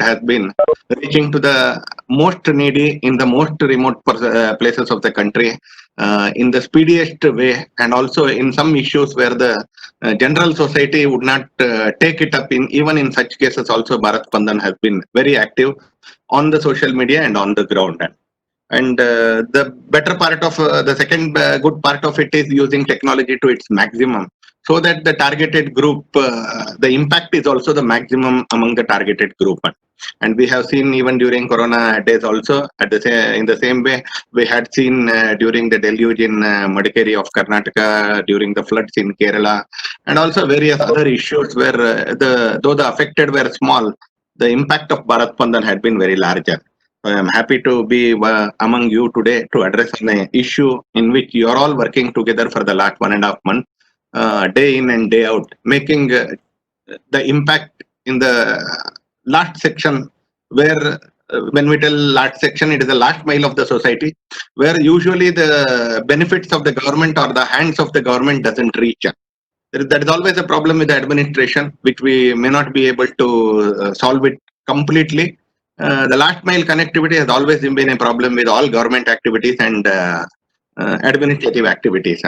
has been reaching to the most needy in the most remote places of the country in the speediest way, and also in some issues where the general society would not take it up. In even in such cases, also Bharat Spandan has been very active on the social media and on the ground. And the better part of the second good part of it is using technology to its maximum, so that the targeted group, the impact is also the maximum among the targeted group. And we have seen even during Corona days also, in the same way, we had seen during the deluge in Madikeri of Karnataka, during the floods in Kerala, and also various other issues where though the affected were small, the impact of Bharat Spandan had been very larger. I am happy to be among you today to address an issue in which you are all working together for the last 1.5 months, day in and day out, making the impact in the last section, where when we tell last section, it is the last mile of the society, where usually the benefits of the government or the hands of the government doesn't reach. That is always a problem with the administration, which we may not be able to solve it completely. The last mile connectivity has always been a problem with all government activities and administrative activities.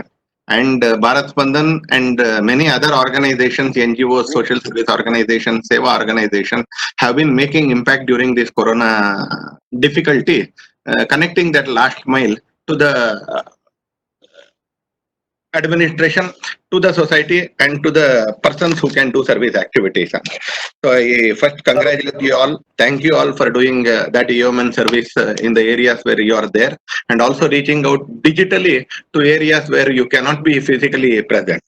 And Bharat Spandan and many other organizations, NGOs, social service organizations, Seva organizations have been making impact during this Corona difficulty, connecting that last mile to the administration, to the society, and to the persons who can do service activities. So I first congratulate you all. Thank you all for doing that yeoman service in the areas where you are there, and also reaching out digitally to areas where you cannot be physically present.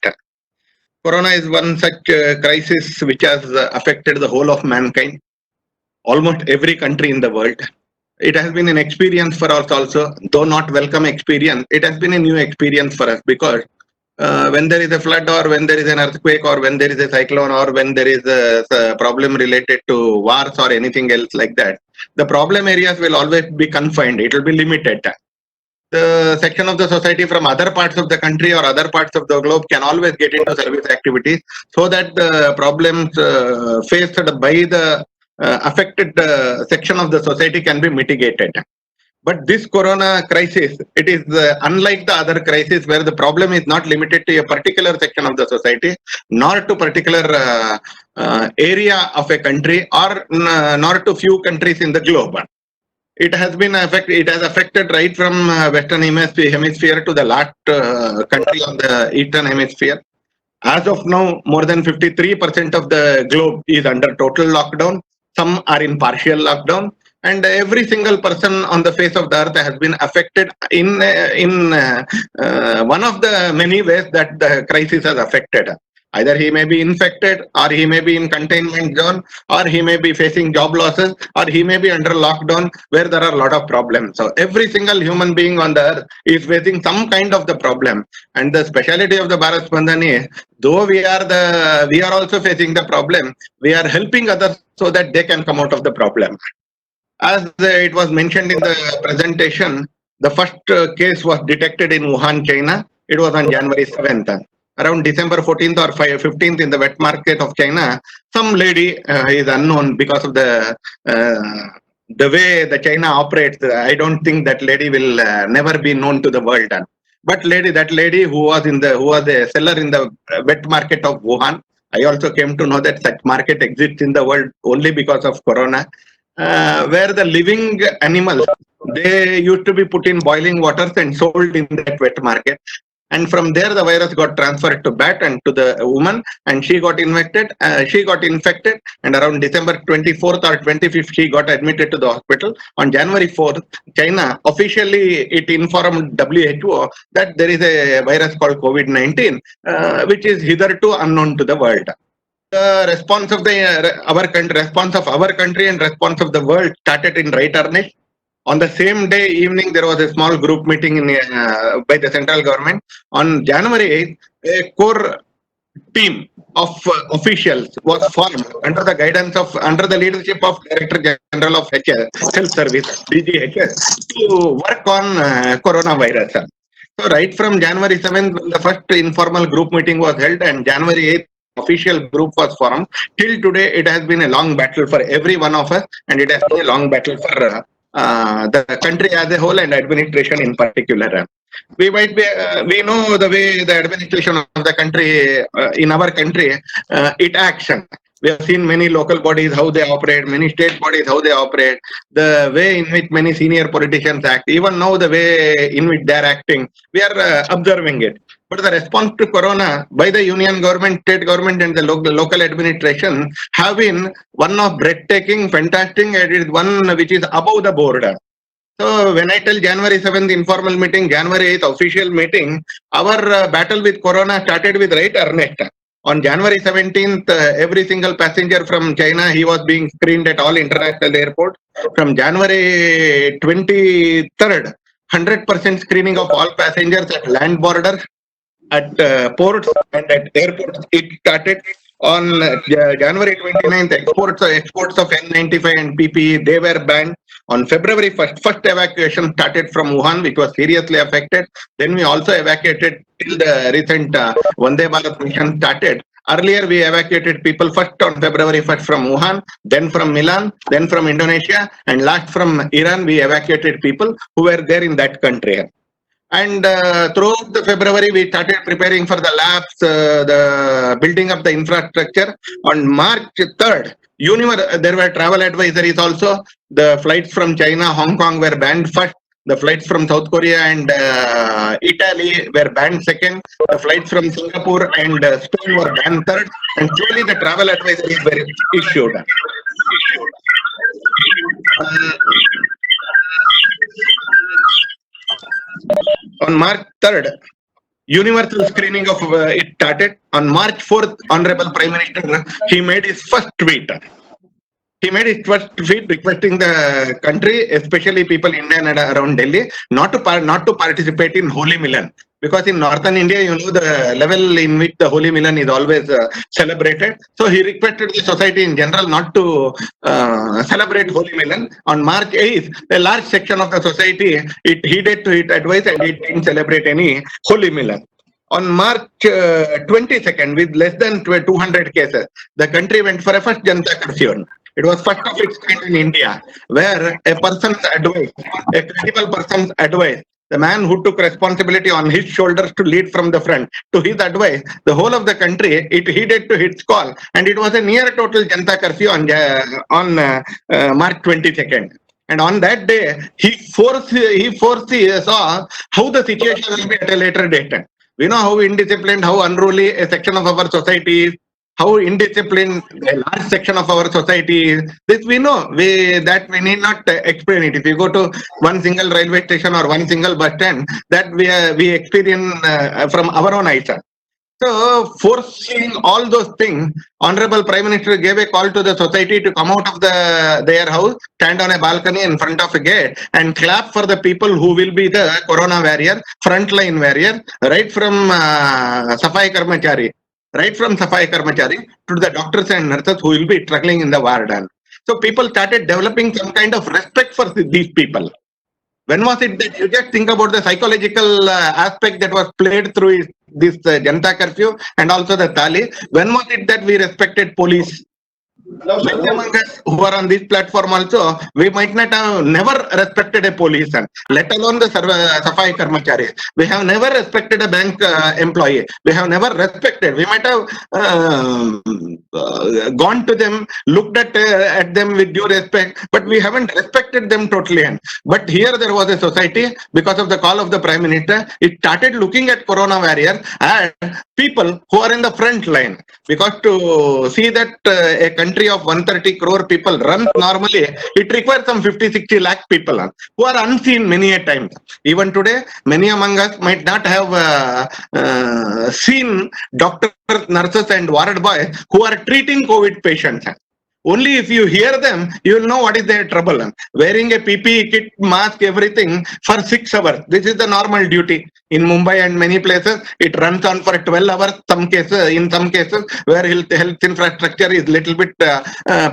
Corona is one such crisis which has affected the whole of mankind, almost every country in the world. It has been an experience for us also, though not welcome experience. It has been a new experience for us, because when there is a flood, or when there is an earthquake, or when there is a cyclone, or when there is a problem related to wars or anything else like that, the problem areas will always be confined. It will be limited. The section of the society from other parts of the country or other parts of the globe can always get into service activities, so that the problems faced by the affected section of the society can be mitigated. But this Corona crisis, it is unlike the other crisis, where the problem is not limited to a particular section of the society, nor to particular area of a country, or nor to few countries in the globe. It has been it has affected right from Western hemisphere to the last country on the Eastern hemisphere. As of now, more than 53% of the globe is under total lockdown. Some are in partial lockdown, and every single person on the face of the earth has been affected in one of the many ways that the crisis has affected. Either he may be infected, or he may be in containment zone, or he may be facing job losses, or he may be under lockdown where there are a lot of problems. So every single human being on the earth is facing some kind of the problem. And the speciality of the Bharat Spandan is, though we are also facing the problem, we are helping others so that they can come out of the problem. As it was mentioned in the presentation, the first case was detected in Wuhan, China. It was on January 7th. Around December 14th or 15th, in the wet market of China, some lady is unknown because of the way the China operates. I don't think that lady will never be known to the world. But that lady who was a seller in the wet market of Wuhan. I also came to know that such market exists in the world only because of Corona, where the living animals, they used to be put in boiling waters and sold in that wet market. And from there, the virus got transferred to bat and to the woman, and she got infected. And around December 24th or 25th, she got admitted to the hospital. On January 4th, China officially it informed WHO that there is a virus called COVID-19, which is hitherto unknown to the world. The response of our country and response of the world started in right earnest. On the same day evening, there was a small group meeting by the central government. On January 8th, a core team of officials was formed under the leadership of Director General of Health Service, DGHS, to work on coronavirus. So right from January 7th, when the first informal group meeting was held, and January 8th, official group was formed. Till today, it has been a long battle for every one of us, and it has been a long battle for the country as a whole and administration in particular. We know the way the administration of the country in our country it acts. We have seen many local bodies how they operate, many state bodies how they operate, the way in which many senior politicians act. Even now, the way in which they are acting, we are observing it. But the response to corona by the union government, state government, and the local administration have been one of breathtaking, fantastic, and it is one which is above the board. So when I tell January 7th informal meeting, January 8th official meeting, our battle with corona started with right earnest. On January 17th, every single passenger from China, he was being screened at all international airports. From January 23rd, 100% screening of all passengers at land borders, at ports and at airports. It started on January 29th. Exports of N95 and PPE, they were banned. On February 1st, first evacuation started from Wuhan, which was seriously affected. Then we also evacuated till the recent Vande Bharat mission started. Earlier, we evacuated people first on February 1st from Wuhan, then from Milan, then from Indonesia, and last from Iran. We evacuated people who were there in that country. And throughout the February, we started preparing for the labs, the building up the infrastructure. On March 3rd, there were travel advisories also. The flights from China, Hong Kong were banned first. The flights from South Korea and Italy were banned second. The flights from Singapore and Spain were banned third. And slowly the travel advisories were issued. On March 3rd, universal screening of it started. On March 4th, Honorable Prime Minister, he made his first tweet. He made his first tweet requesting the country, especially people in and around Delhi, not to participate in Holy Milan. Because in northern India, you know the level in which the Holy Milan is always celebrated. So he requested the society in general not to celebrate Holy Milan. On March 8th, a large section of the society, it heeded to its advice and it didn't celebrate any Holy Milan. On March 22nd, with less than 200 cases, the country went for a first Janata curfew. It was first of its kind in India, where a person's advice, a credible person's advice, the man who took responsibility on his shoulders to lead from the front, to his advice, the whole of the country, it heeded to its call, and it was a near total Janata curfew on March 22nd. And on that day, he saw how the situation will be at a later date. We know how indisciplined, how unruly a section of our society is, how indisciplined a large section of our society is. This we know. We need not explain it. If you go to one single railway station or one single bus stand, that we experience from our own eyes. So, foreseeing all those things, Honorable Prime Minister gave a call to the society to come out of their house, stand on a balcony in front of a gate, and clap for the people who will be the corona warrior, frontline warrior, right from Safai Karmachari, to the doctors and nurses who will be struggling in the ward. So, people started developing some kind of respect for these people. When was it that you just think about the psychological aspect that was played through this Janata curfew and also the Tali? When was it that we respected police? Many among us who are on this platform also, we might not have never respected a policeman, let alone the Safai Karmachari. We have never respected a bank employee. We have never respected. We might have gone to them, looked at them with due respect, but we haven't respected them totally. But here there was a society, because of the call of the Prime Minister, it started looking at corona warriors and people who are in the front line. Because to see that a country of 130 crore people runs normally, it requires some 50-60 lakh people who are unseen many a time. Even today, many among us might not have seen doctors, nurses and ward boys who are treating COVID patients. Only if you hear them, you will know what is their trouble. Wearing a PPE kit, mask, everything for 6 hours. This is the normal duty. In Mumbai and many places, it runs on for 12 hours. In some cases, where health infrastructure is little bit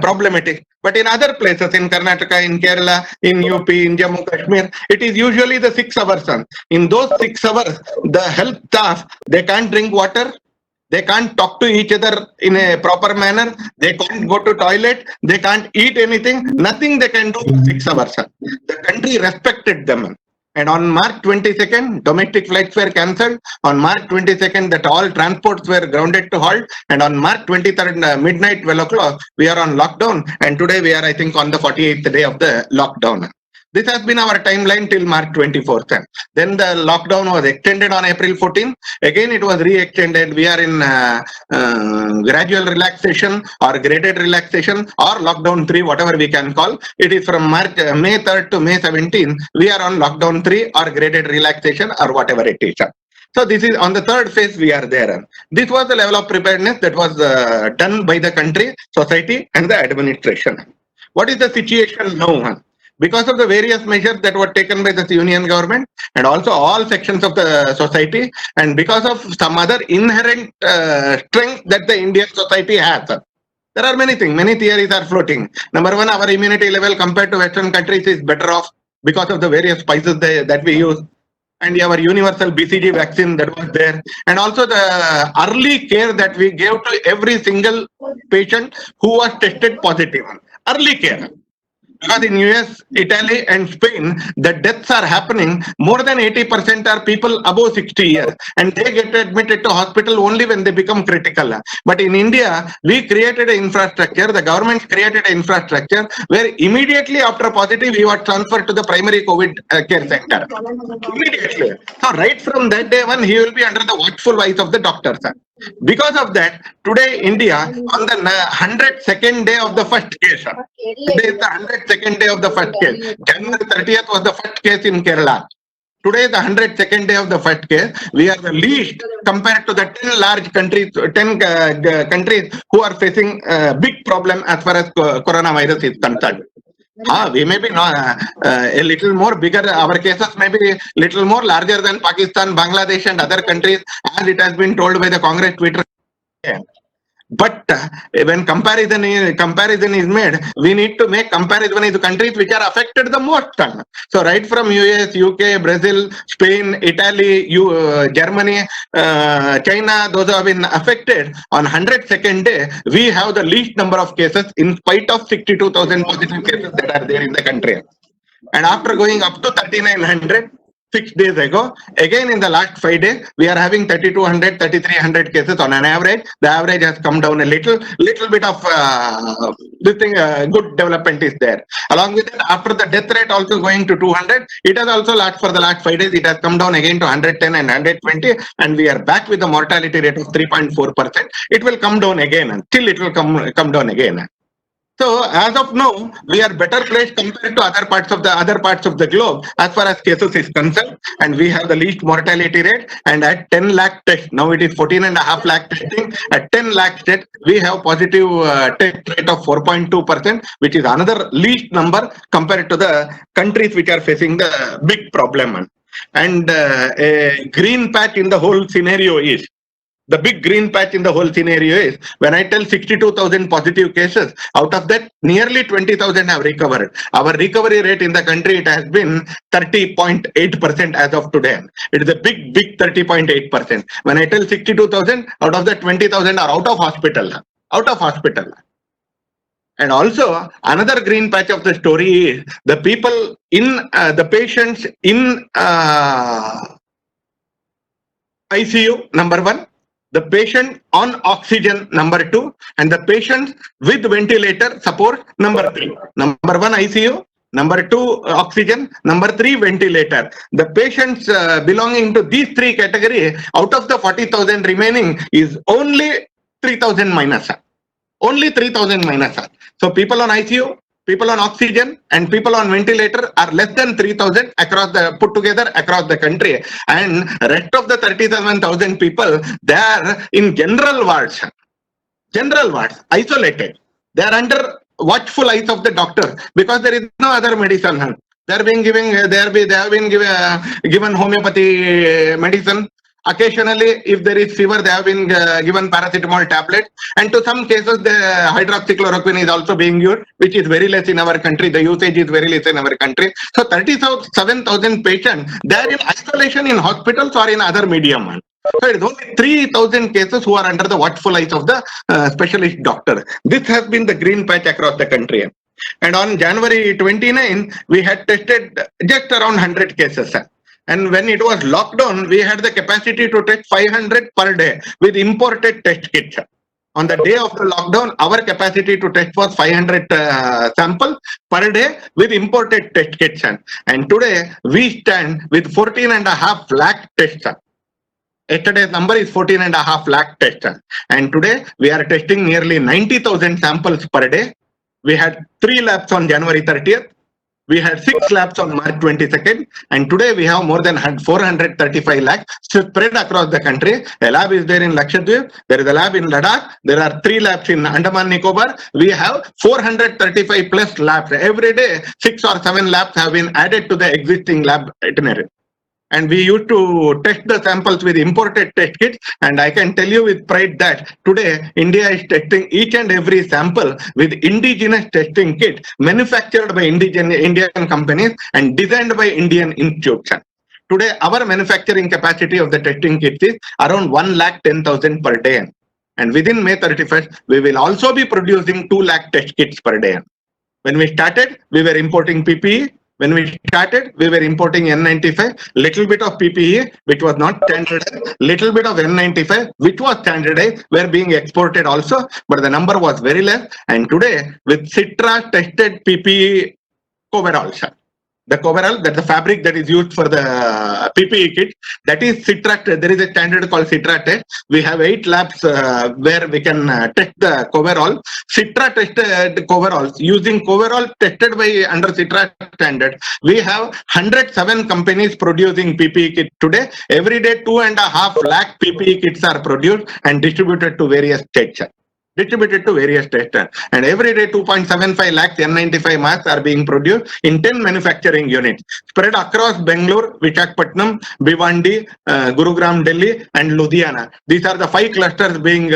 problematic. But in other places, in Karnataka, in Kerala, in UP, in Jammu Kashmir, it is usually the 6 hours. In those 6 hours, the health staff, they can't drink water. They can't talk to each other in a proper manner. They can't go to toilet. They can't eat anything. Nothing they can do for 6 hours. The country respected them. And on March 22nd, domestic flights were cancelled. On March 22nd, that all transports were grounded to halt. And on March 23rd, midnight, 12 o'clock, we are on lockdown. And today we are, I think, on the 48th day of the lockdown. This has been our timeline till March 24th. Then the lockdown was extended on April 14th. Again, it was re-extended. We are in gradual relaxation or graded relaxation or lockdown 3, whatever we can call. It is from May 3rd to May 17th. We are on lockdown 3 or graded relaxation or whatever it is. So this is on the third phase we are there. This was the level of preparedness that was done by the country, society and the administration. What is the situation now? Because of the various measures that were taken by the union government and also all sections of the society, and because of some other inherent strength that the Indian society has. There are many things, many theories are floating. Number one, our immunity level compared to Western countries is better off because of the various spices that we use. And our universal BCG vaccine that was there, and also the early care that we gave to every single patient who was tested positive. Early care. Because in US, Italy and Spain, the deaths are happening, more than 80% are people above 60 years and they get admitted to hospital only when they become critical. But in India, we created an infrastructure, the government created an infrastructure where immediately after positive, he was transferred to the primary COVID care center. Immediately. So right from that day on, he will be under the watchful eyes of the doctors. Because of that, today India on the 102nd day of the first case. Today is the 102nd day of the first case. January 30th was the first case in Kerala. Today is the 102nd day of the first case. We are the least compared to the 10 large countries, 10 countries who are facing a big problem as far as coronavirus is concerned. We may be a little more bigger. Our cases may be little more larger than Pakistan, Bangladesh, and other countries, as it has been told by the Congress Twitter. But when comparison is made, we need to make comparison with countries which are affected the most. So right from US, UK, Brazil, Spain, Italy, Germany, China, those have been affected. On 102nd day, we have the least number of cases in spite of 62,000 positive cases that are there in the country. And after going up to 3,900, 6 days ago, again in the last 5 days, we are having 3,200, 3,300 cases on an average. The average has come down a little bit of this thing, good development is there. Along with that, after the death rate also going to 200, it has also for the last 5 days, it has come down again to 110 and 120, and we are back with the mortality rate of 3.4%. It will come down again, and still it will come down again. So as of now, we are better placed compared to other parts of the globe as far as cases is concerned, and we have the least mortality rate. And at 10 lakh tests, now it is 14.5 lakh testing. At 10 lakh tests, we have positive test rate of 4.2%, which is another least number compared to the countries which are facing the big problem. And a green patch in the whole scenario is. The big green patch in the whole scenario is when I tell 62,000 positive cases, out of that nearly 20,000 have recovered. Our recovery rate in the country, it has been 30.8% as of today. It is a big 30.8%. When I tell 62,000, out of that 20,000 are out of hospital. And also another green patch of the story is the people in the patients in ICU, number one. The patient on oxygen, number 2, and the patient with ventilator support, number 3. Number 1 ICU, number 2 oxygen, number 3 ventilator. The patients belonging to these 3 categories, out of the 40,000 remaining, is only 3,000 minus. Only 3,000 minus. So people on ICU, people on oxygen and people on ventilator are less than 3,000 put together across the country, and rest of the 37,000 people, they are in general wards, isolated. They are under watchful eyes of the doctor because there is no other medicine. They have been given homeopathy medicine. Occasionally, if there is fever, they have been given paracetamol tablet, and to some cases, the hydroxychloroquine is also being used, which is very less in our country. The usage is very less in our country. So 37,000 patients, they are in isolation in hospitals or in other medium. So it is only 3,000 cases who are under the watchful eyes of the specialist doctor. This has been the green patch across the country. And on January 29, we had tested just around 100 cases. And when it was lockdown, we had the capacity to test 500 per day with imported test kits. On the day of the lockdown, our capacity to test was 500 samples per day with imported test kits. And today, we stand with 14.5 lakh tests. Yesterday's number is 14.5 lakh tests. And today, we are testing nearly 90,000 samples per day. We had 3 labs on January 30th. We had 6 labs on March 22nd, and today we have more than 435 lakhs spread across the country. A lab is there in Lakshadweep, there is a lab in Ladakh, there are 3 labs in Andaman Nicobar. We have 435 plus labs. Every day, 6 or 7 labs have been added to the existing lab itinerary. And we used to test the samples with imported test kits, and I can tell you with pride that today India is testing each and every sample with indigenous testing kit manufactured by Indian companies and designed by Indian institutes. Today our manufacturing capacity of the testing kits is around 1,10,000 per day, and within May 31st we will also be producing 2 lakh test kits per day. When we started, we were importing PPE. When we started, we were importing N95, little bit of PPE, which was not standardized, little bit of N95, which was standardized, were being exported also, but the number was very less. And today, with Citra tested PPE coveralls, the coverall, that's the fabric that is used for the PPE kit, that is Citra. There is a standard called Citra test. We have 8 labs where we can test the coverall. Citra tested coveralls, using coverall tested by under Citra standard. We have 107 companies producing PPE kits today. Every day 2.5 lakh PPE kits are produced and distributed to various states. And every day 2.75 lakhs N95 masks are being produced in 10 manufacturing units spread across Bangalore, Visakhapatnam, Bhiwandi, Gurugram, Delhi, and Ludhiana. These are the 5 clusters being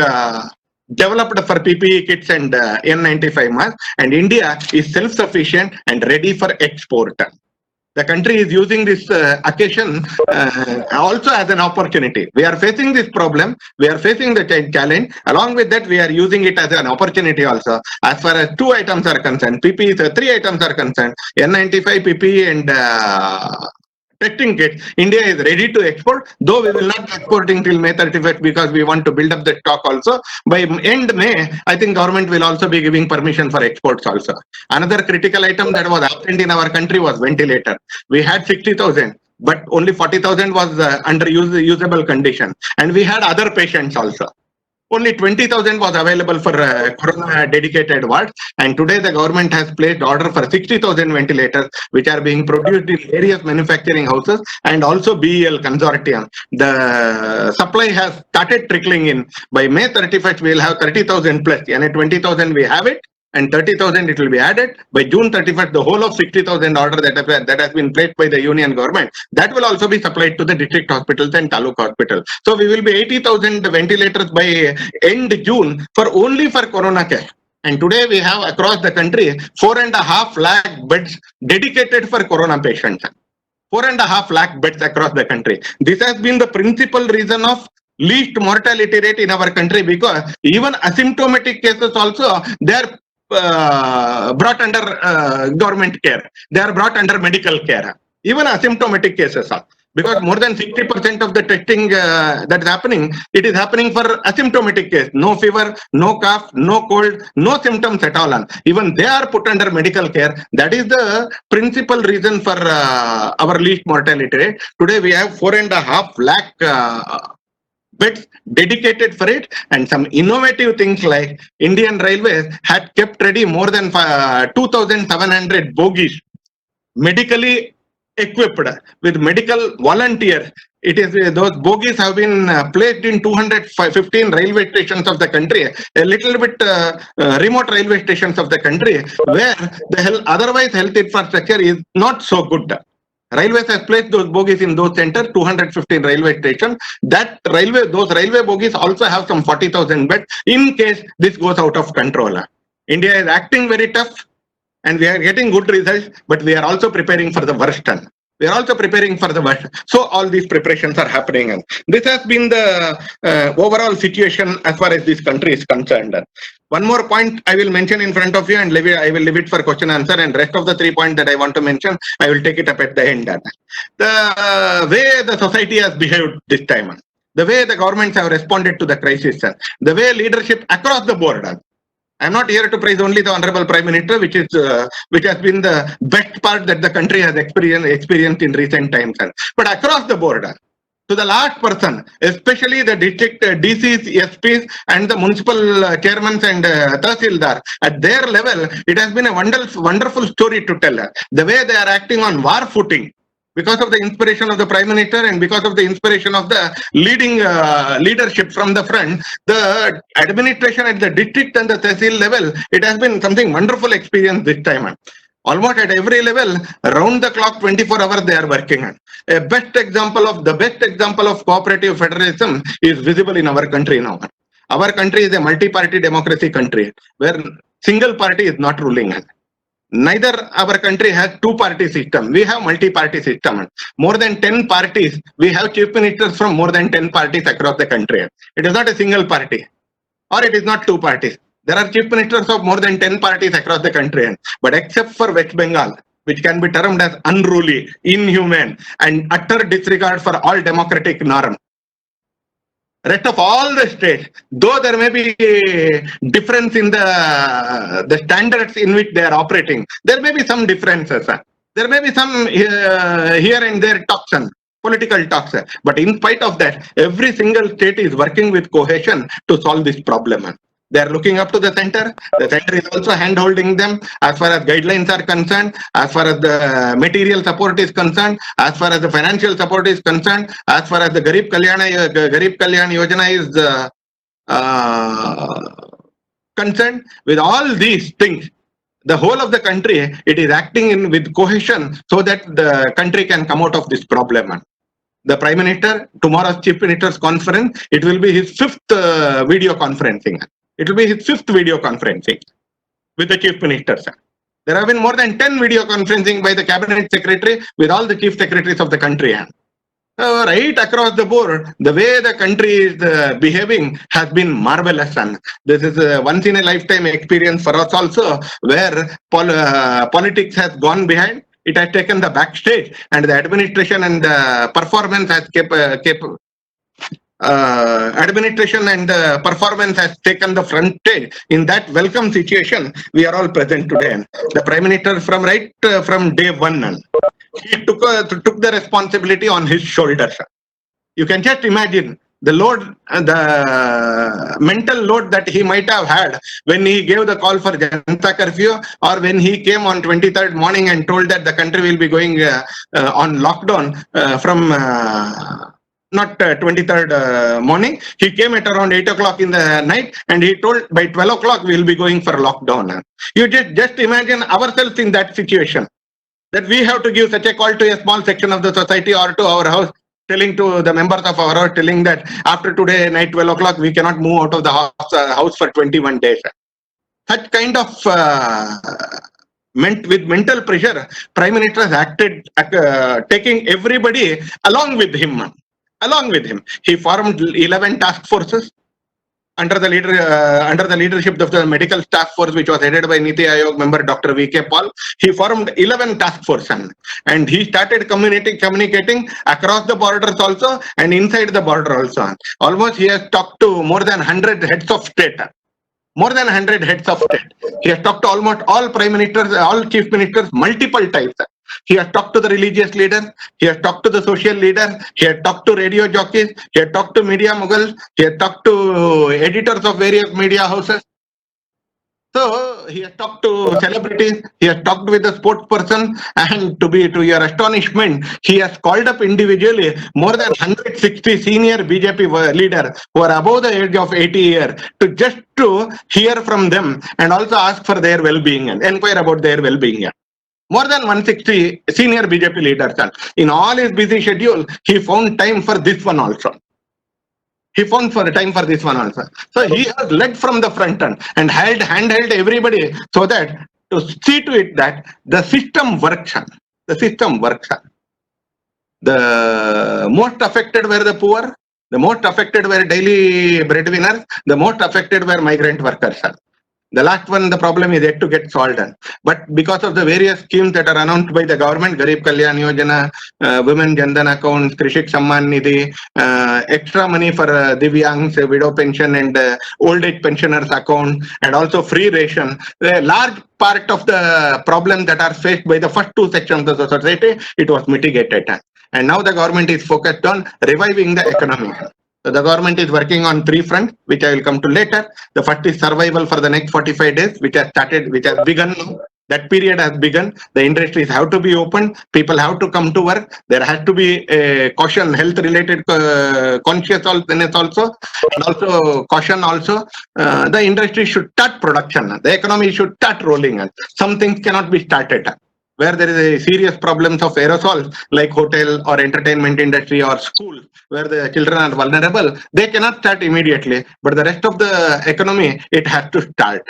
developed for PPE kits and N95 masks, and India is self-sufficient and ready for export. The country is using this occasion also as an opportunity. We are facing this problem, we are facing the challenge. Along with that, we are using it as an opportunity also. As far as 2 items are concerned, PPE, 3 items are concerned, N95, PPE, and testing kits, India is ready to export, though we will not be exporting till May 31st because we want to build up the stock also. By end May, I think government will also be giving permission for exports also. Another critical item that was absent in our country was ventilator. We had 60,000, but only 40,000 was under usable condition. And we had other patients also. Only 20,000 was available for corona dedicated wards, and today the government has placed order for 60,000 ventilators, which are being produced in various manufacturing houses and also BEL consortium. The supply has started trickling in. By May 31st, we will have 30,000 plus, and at 20,000 we have it, and 30,000 it will be added. By June 31st, the whole of 60,000 order that has been placed by the union government, that will also be supplied to the district hospitals and taluk hospitals. So we will be 80,000 ventilators by end June only for corona care. And today we have across the country 4.5 lakh beds dedicated for corona patients. 4.5 lakh beds across the country. This has been the principal reason of least mortality rate in our country, because even asymptomatic cases also, they are brought under government care. They are brought under medical care. Even asymptomatic cases are. Because more than 60% of the testing that is happening, it is happening for asymptomatic case. No fever, no cough, no cold, no symptoms at all. Even they are put under medical care. That is the principal reason for our least mortality rate. Today we have 4.5 lakh beds dedicated for it, and some innovative things like Indian Railways had kept ready more than 2,700 bogies, medically equipped with medical volunteers. It is those bogies have been placed in 215 railway stations of the country, a little bit remote railway stations of the country, where the otherwise health infrastructure is not so good. Railways has placed those bogies in those centers, 215 railway stations. Those railway bogies also have some 40,000 beds in case this goes out of control. India is acting very tough, and we are getting good results, but we are also preparing for the worst. We are also preparing for the worst. So all these preparations are happening, and this has been the overall situation as far as this country is concerned. One more point I will mention in front of you, and I will leave it for question answer. And rest of the 3 points that I want to mention, I will take it up at the end. The way the society has behaved this time, the way the governments have responded to the crisis, the way leadership across the board. I'm not here to praise only the Honorable Prime Minister, which has been the best part that the country has experienced in recent times. But across the board, to the last person, especially the district DCs, SPs, and the municipal chairmen and Tahsildar, at their level, it has been a wonderful story to tell. The way they are acting on war footing, because of the inspiration of the Prime Minister and because of the inspiration of the leading leadership from the front, the administration at the district and the tehsil level, it has been something wonderful experience this time. Almost at every level, round the clock, 24 hours they are working on. The best example of cooperative federalism is visible in our country now. Our country is a multi-party democracy country where single party is not ruling. Neither our country has two-party system. We have multi-party system. More than 10 parties. We have chief ministers from more than 10 parties across the country. It is not a single party, or it is not two parties. There are chief ministers of more than 10 parties across the country. But except for West Bengal, which can be termed as unruly, inhumane, and utter disregard for all democratic norms, rest of all the states, though there may be difference in the standards in which they are operating, there may be some differences. There may be some here and there talks, political talks. But in spite of that, every single state is working with cohesion to solve this problem. They are looking up to the center. The center is also hand-holding them as far as guidelines are concerned, as far as the material support is concerned, as far as the financial support is concerned, as far as the Garib Kalyan Yojana is concerned. With all these things, the whole of the country, it is acting with cohesion so that the country can come out of this problem. The Prime Minister, tomorrow's Chief Minister's conference, it will be his fifth video conferencing. It will be his fifth video conferencing with the Chief Minister. There have been more than 10 video conferencing by the Cabinet Secretary with all the Chief Secretaries of the country. Right across the board, the way the country is behaving has been marvelous. And this is a once in a lifetime experience for us also, where politics has gone behind. It has taken the backstage, and the administration and the performance has taken the front stage. In that welcome situation, we are all present today. The Prime Minister from day one, he took the responsibility on his shoulders. You can just imagine the load, the mental load that he might have had when he gave the call for Janata curfew, or when he came on 23rd morning and told that the country will be going on lockdown from not 23rd morning. He came at around 8 o'clock in the night, and he told by 12 o'clock we will be going for lockdown. You just imagine ourselves in that situation, that we have to give such a call to a small section of the society or to our house, telling to the members of our house, telling that after today night 12 o'clock we cannot move out of the house for 21 days. Such kind of with mental pressure, Prime Minister has acted, taking everybody along with him. He formed 11 task forces under the leadership of the medical task force, which was headed by Niti Aayog member Dr. V.K. Paul. He formed 11 task forces, and he started communicating across the borders also and inside the border also. Almost he has talked to more than 100 heads of state. He has talked to almost all prime ministers, all chief ministers, multiple times. He has talked to the religious leaders, he has talked to the social leaders, he has talked to radio jockeys, he has talked to media moguls, he has talked to editors of various media houses. So he has talked to celebrities, he has talked with the sports person, and to your astonishment, he has called up individually more than 160 senior BJP leaders who are above the age of 80 years to hear from them and also ask for their well-being and inquire about their well-being. More than 160 senior BJP leaders. In all his busy schedule, he found time for this one also. So he has led from the front end and handheld everybody so that to see to it that the system works. The most affected were the poor. The most affected were daily breadwinners. The most affected were migrant workers. The last one, the problem is yet to get solved. But because of the various schemes that are announced by the government, Garib Kalyan Yojana, Women Jandan accounts, Krishik Samman Nidhi, extra money for Divyangs, widow pension and old age pensioners account, and also free ration, a large part of the problem that are faced by the first two sections of the society, it was mitigated. And now the government is focused on reviving the economy. So the government is working on three fronts, which I will come to later. The first is survival for the next 45 days, which has begun now. That period has begun. The industries have to be open. People have to come to work. There has to be a caution, health-related consciousness also, and also caution also. The industry should start production. The economy should start rolling. Some things cannot be started. Where there is a serious problems of aerosols, like hotel or entertainment industry or school, where the children are vulnerable, they cannot start immediately. But the rest of the economy, it has to start.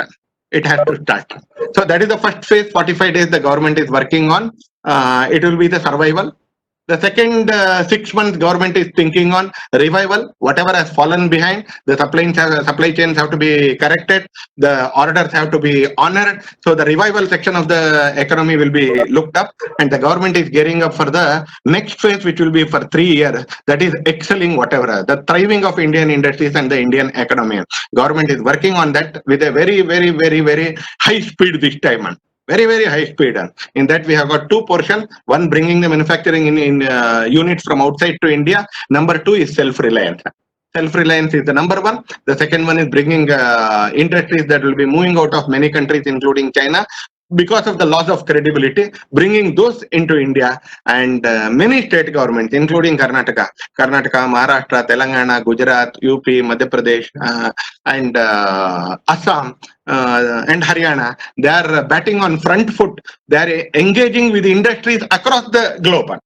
It has to start. So that is the first phase, 45 days the government is working on. It will be the survival. The second 6 months, government is thinking on revival. Whatever has fallen behind, the supply chains have to be corrected. The orders have to be honored. So the revival section of the economy will be looked up, and the government is gearing up for the next phase, which will be for 3 years. That is excelling whatever the thriving of Indian industries and the Indian economy. Government is working on that with a very, very, very, very high speed this time. Very, very high speed. In that, we have got two portions. One, bringing the manufacturing in units from outside to India. Number two is self-reliance. Self-reliance is the number one. The second one is bringing industries that will be moving out of many countries, including China, because of the loss of credibility, bringing those into India. And many state governments, including Karnataka, Maharashtra, Telangana, Gujarat, UP, Madhya Pradesh, and Assam, and Haryana, they are batting on front foot. They are engaging with industries across the globe.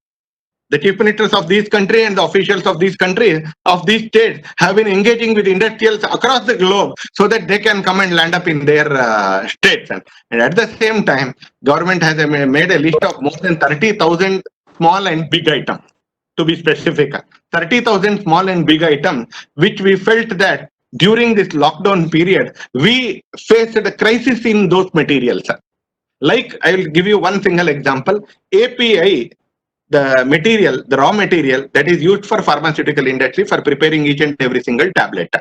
The chief ministers of these countries and the officials of these countries, of these states, have been engaging with industrials across the globe so that they can come and land up in their states. And at the same time, government has made a list of more than 30,000 small and big items. To be specific, 30,000 small and big items, which we felt that during this lockdown period, we faced a crisis in those materials. Like, I will give you one single example. API, the material, the raw material that is used for pharmaceutical industry for preparing each and every single tablet,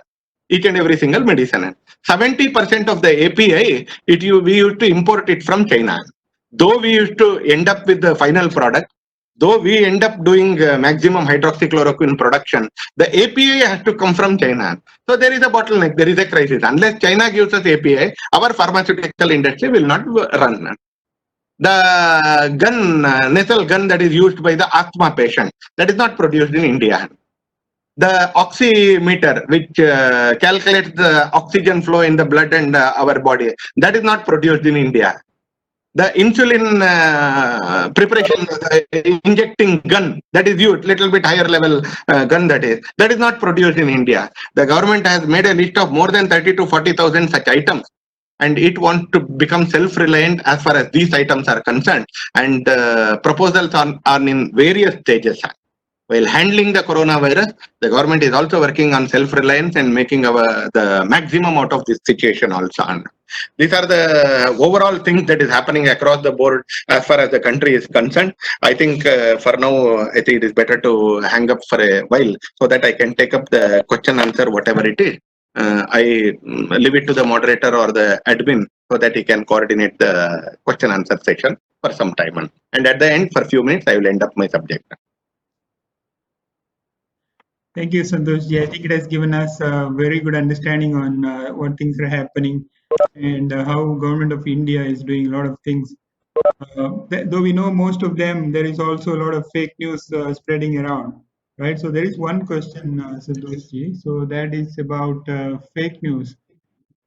each and every single medicine. 70% of the API, we used to import it from China. Though we used to end up with the final product, though we end up doing maximum hydroxychloroquine production, the API has to come from China. So there is a bottleneck, there is a crisis. Unless China gives us API, our pharmaceutical industry will not run. The gun, nasal gun that is used by the asthma patient, that is not produced in India. The oximeter, which calculates the oxygen flow in the blood and our body, that is not produced in India. The insulin preparation, the injecting gun that is used, little bit higher level gun that is not produced in India. The government has made a list of more than 30 to 40,000 such items, and it wants to become self-reliant as far as these items are concerned. And proposals are in various stages. While handling the coronavirus, the government is also working on self-reliance and making the maximum out of this situation also. And these are the overall things that is happening across the board as far as the country is concerned. I think for now, I think it is better to hang up for a while so that I can take up the question answer, whatever it is. I leave it to the moderator or the admin so that he can coordinate the question answer session for some time. And at the end, for a few minutes, I will end up my subject. Thank you, Santhosh. I think it has given us a very good understanding on what things are happening and how government of India is doing a lot of things. Though we know most of them, there is also a lot of fake news spreading around, right? So there is one question, Santhosh ji. So that is about fake news.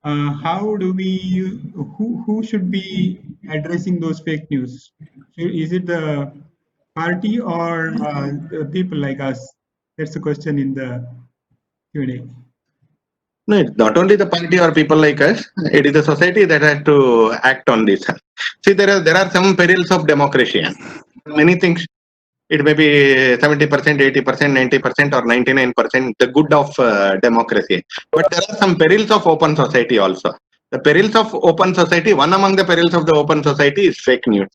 How do we? Who should be addressing those fake news? Is it the party or the people like us? That's the question in the Q&A. No, it's not only the party or people like us. It is the society that has to act on this. See, there are some perils of democracy. Many things It may be 70%, 80%, 90%, or 99%, the good of democracy. But there are some perils of open society also. The perils of open society, one among the perils of the open society is fake news,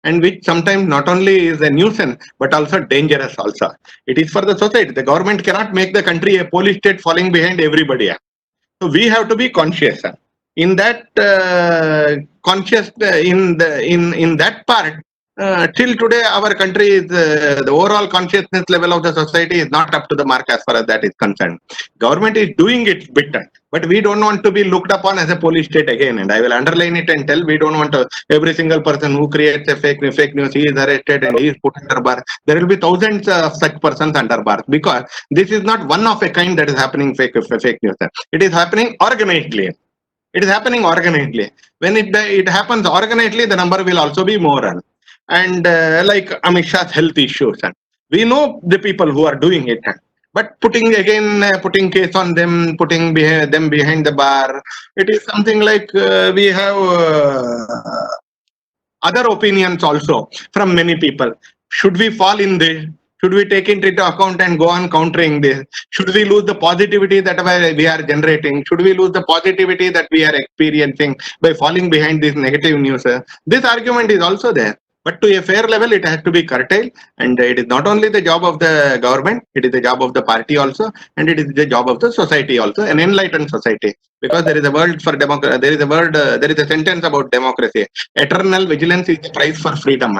and which sometimes not only is a nuisance, but also dangerous also. It is for the society. The government cannot make the country a police state falling behind everybody. So we have to be conscious. In that conscious in that part, till today, our country is the overall consciousness level of the society is not up to the mark as far as that is concerned. Government is doing its bit, but we don't want to be looked upon as a police state again. And I will underline it and tell we don't want to. Every single person who creates a fake news, he is arrested and he is put under bar. There will be thousands of such persons under bar because this is not one of a kind that is happening fake news. It is happening organically. It is happening organically. When it happens organically, the number will also be more. And like Amit Shah's health issues, and we know the people who are doing it. But putting case on them, putting them behind the bar, it is something like we have other opinions also from many people. Should we fall in this? Should we take it into account and go on countering this? Should we lose the positivity that we are generating? Should we lose the positivity that we are experiencing by falling behind this negative news? This argument is also there. But to a fair level, it has to be curtailed. And it is not only the job of the government, it is the job of the party also. And it is the job of the society also, an enlightened society. Because there is a word for democracy, there is a sentence about democracy. Eternal vigilance is the price for freedom.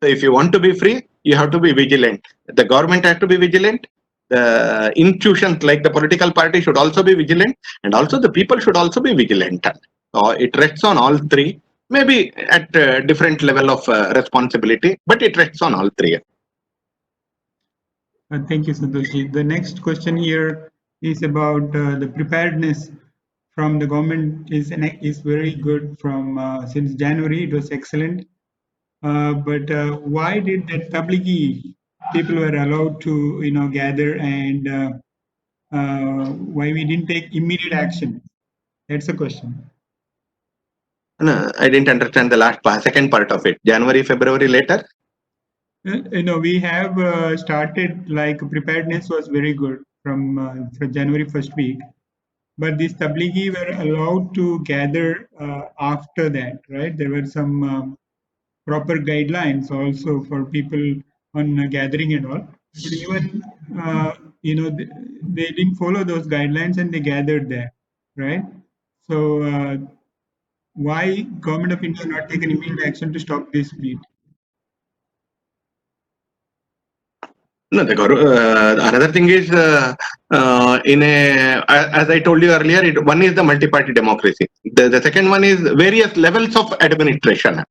So if you want to be free, you have to be vigilant. The government has to be vigilant. The institutions like the political party should also be vigilant, and also the people should also be vigilant. So it rests on all three, maybe at a different level of responsibility, but it rests on all three. Thank you, Santhosh. The next question here is about the preparedness from the government is very good from since January. It was excellent. But why did that tablighi people were allowed to gather and why we didn't take immediate action? That's a question. No, I didn't understand the second part of it. January, February later. We have started like preparedness was very good from January first week, but these tablighi were allowed to gather after that, right? There were some proper guidelines also for people on gathering and all. But even they didn't follow those guidelines and they gathered there, right? So why government of India not taken immediate action to stop this fleet? No, another thing is as I told you earlier, one is the multi-party democracy. The second one is various levels of administration.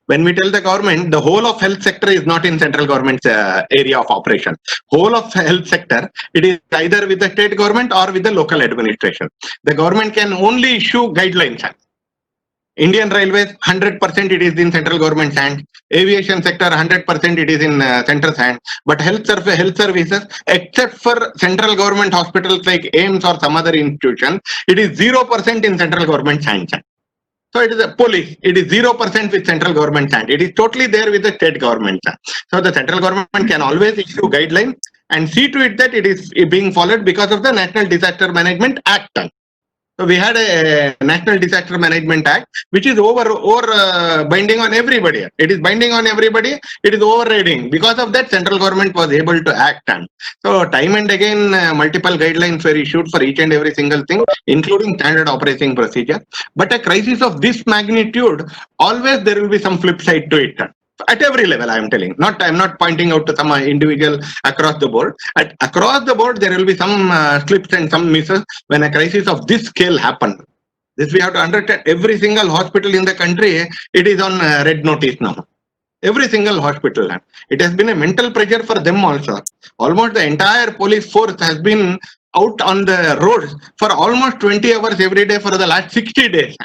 When we tell the government, the whole of health sector is not in central government's area of operation. Whole of health sector, it is either with the state government or with the local administration. The government can only issue guidelines. Indian Railways, 100% it is in central government's hand. Aviation sector, 100% it is in center's hand. But health services, except for central government hospitals like AIMS or some other institution, it is 0% in central government's hands. So it is a police. It is 0% with central government's hand. It is totally there with the state government. So the central government can always issue guidelines and see to it that it is being followed because of the National Disaster Management Act. So we had a National Disaster Management Act, which is over binding on everybody. It is binding on everybody. It is overriding. Because of that, central government was able to act. And so time and again, multiple guidelines were issued for each and every single thing, including standard operating procedure. But a crisis of this magnitude, always there will be some flip side to it. At every level, I am telling. I'm not pointing out to some individual across the board. Across the board, there will be some slips and some misses when a crisis of this scale happens. This we have to understand. Every single hospital in the country, it is on red notice now. Every single hospital. It has been a mental pressure for them also. Almost the entire police force has been out on the roads for almost 20 hours every day for the last 60 days.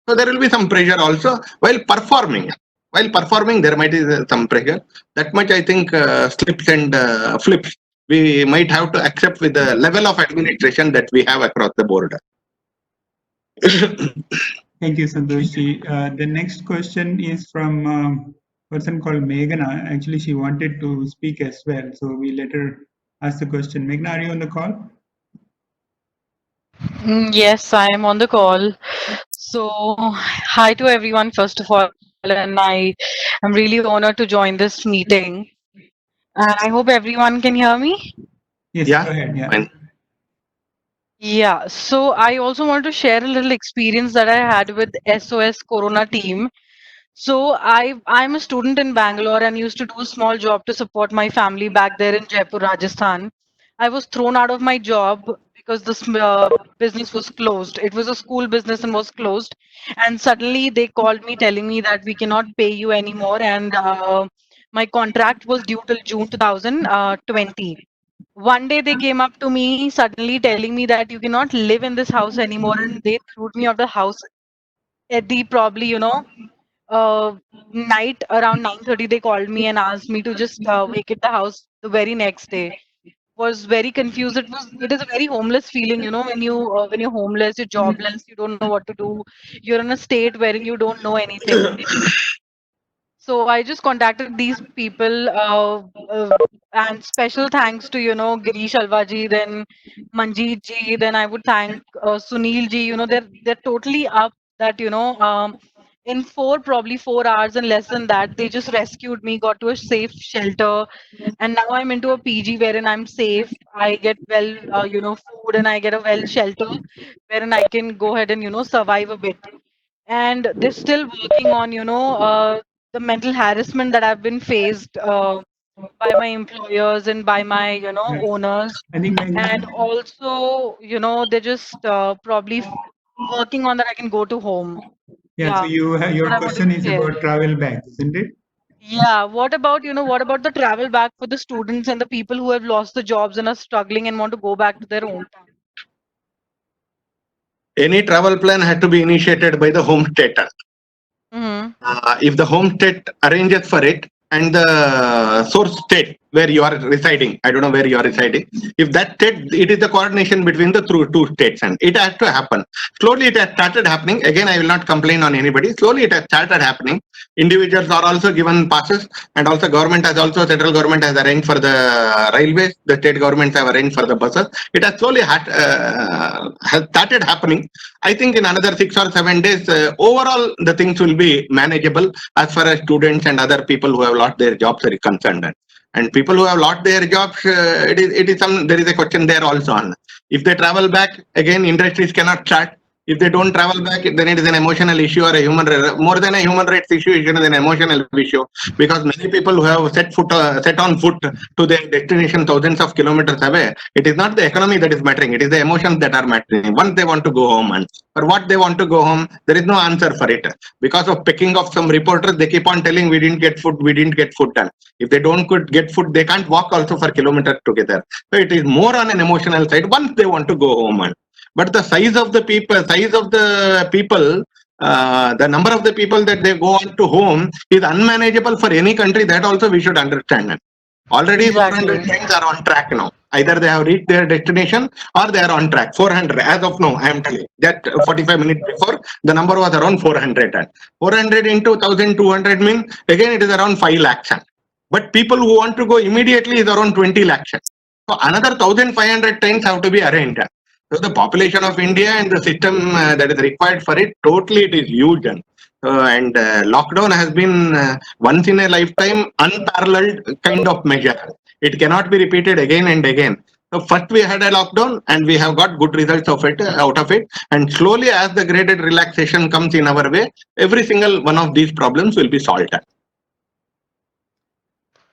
So there will be some pressure also while performing. While performing, there might be some pressure. That much, I think, slips and flips we might have to accept with the level of administration that we have across the board. Thank you, Santhosh. The next question is from person called Meghna. Actually, she wanted to speak as well, so we let her ask the question. Meghna, are you on the call? Yes, I am on the call. So, hi to everyone, first of all, and I am really honored to join this meeting. And I hope everyone can hear me. Yes, go Yeah, ahead. Yeah. fine. Yeah, so I also want to share a little experience that I had with SOS Corona team. So I'm a student in Bangalore and used to do a small job to support my family back there in Jaipur, Rajasthan. I was thrown out of my job because this business was closed. It was a school business and was closed. And suddenly they called me telling me that we cannot pay you anymore. And my contract was due till June 2020. One day they came up to me suddenly telling me that you cannot live in this house anymore, and they threw me out of the house at the probably uh, night around 9:30. They called me and asked me to just vacate the house the very next day. Was very confused. It is a very homeless feeling, when you're homeless, you're jobless, you don't know what to do, you're in a state wherein you don't know anything. So I just contacted these people, and special thanks to Girish Alvaji, then Manjeet ji, then I would thank Sunil ji. They're totally up that in probably 4 hours and less than that, they just rescued me, got to a safe shelter, and now I'm into a PG wherein I'm safe. I get food, and I get a well shelter wherein I can go ahead and survive a bit. And they're still working on the mental harassment that I've been faced by my employers and by my Yeah. owners. I think And Meghna. also they're just probably working on that I can go to home. Yeah. So Yeah, that's your what I wanted question to is share. about travel back, isn't it? Yeah, what about the travel back for the students and the people who have lost the jobs and are struggling and want to go back to their hometown? Any travel plan had to be initiated by the home state. Mm-hmm. If the home state arranges for it and the source state where you are residing, I don't know where you are residing, if that state, it is the coordination between the two states and it has to happen. Slowly it has started happening. Again, I will not complain on anybody. Slowly it has started happening. Individuals are also given passes, and also government has also, central government has arranged for the railways, the state governments have arranged for the buses. It has slowly has started happening. I think in another 6 or 7 days, overall the things will be manageable as far as students and other people who have lost their jobs are concerned. And people who have lost their jobs, it is there is a question there also on. If they travel back, again industries cannot start. If they don't travel back, then it is an emotional issue or a more than a human rights issue, it is an emotional issue, because many people who have set on foot to their destination thousands of kilometers away, it is not the economy that is mattering, it is the emotions that are mattering. Once they want to go home, and for what they want to go home, there is no answer for it. Because of picking of some reporters, they keep on telling we didn't get food, we didn't get food done. If they don't could get food, they can't walk also for kilometers together. So it is more on an emotional side once they want to go home. And but the size of the people, the number of the people that they go on to home is unmanageable for any country. That also we should understand. Already 400 Exactly. trains are on track now. Either they have reached their destination or they are on track. 400 as of now, I am telling. That 45 minutes before, the number was around 400. And 400 into 1200 means again it is around 5 lakhs. But people who want to go immediately is around 20 lakhs. So another 1500 trains have to be arranged. So the population of India and the system that is required for it, totally it is huge. And lockdown has been once in a lifetime unparalleled kind of measure. It cannot be repeated again and again. So first we had a lockdown and we have got good results of it out of it. And slowly as the graded relaxation comes in our way, every single one of these problems will be solved.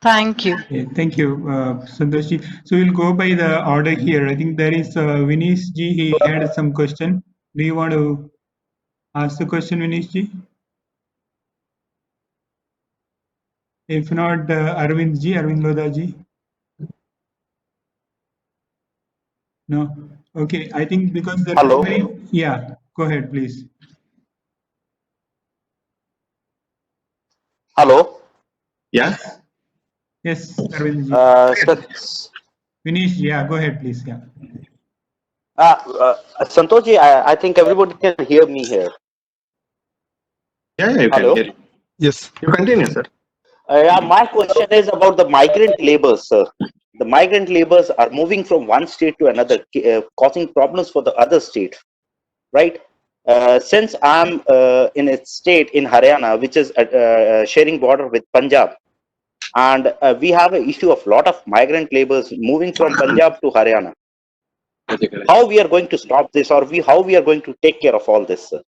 Thank you. Yeah, thank you, Santosh ji. So we'll go by the order here. I think there is Vinesh ji. He had some question. Do you want to ask the question, Vinesh ji? If not, Arvind Lodha ji. No. Okay. I think because there are too Hello, many. Yeah. Go ahead, please. hello. Yeah. Yes, Arvind ji. Uh, Sat- Vinesh, yeah. Go ahead, please. Yeah. Santosh ji, I think everybody can hear me here. Yeah, you can Hello. hear. Yes. You continue, sir. Yeah, my question is about the migrant laborers, sir. The migrant laborers are moving from one state to another, causing problems for the other state, right? Since I'm in a state in Haryana, which is sharing border with Punjab, and we have an issue of lot of migrant laborers moving from Punjab to Haryana. How we are going to stop this, or how we are going to take care of all this, sir?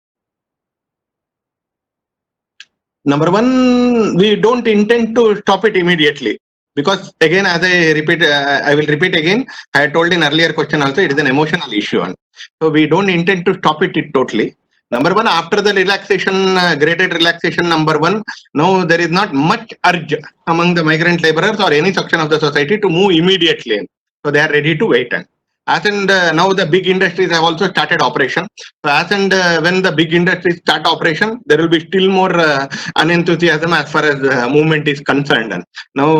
Number one, we don't intend to stop it immediately because again, as I repeat, I will repeat again. I had told in earlier question also, it is an emotional issue, so we don't intend to stop it totally. Number one, after the relaxation, graded relaxation, number one, now there is not much urge among the migrant laborers or any section of the society to move immediately. So they are ready to wait. As and now the big industries have also started operation. So as and when the big industries start operation, there will be still more unenthusiasm as far as movement is concerned. Now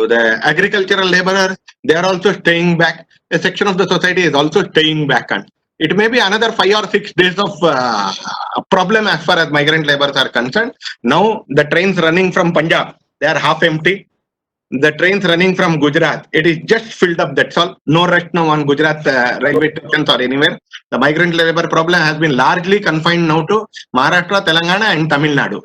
the agricultural laborers, they are also staying back. A section of the society is also staying back. And it may be another 5 or 6 days of problem as far as migrant laborers are concerned. Now the trains running from Punjab, they are half empty. The trains running from Gujarat, it is just filled up, that's all. No rush now on Gujarat railway stations or anywhere. The migrant labor problem has been largely confined now to Maharashtra, Telangana and Tamil Nadu.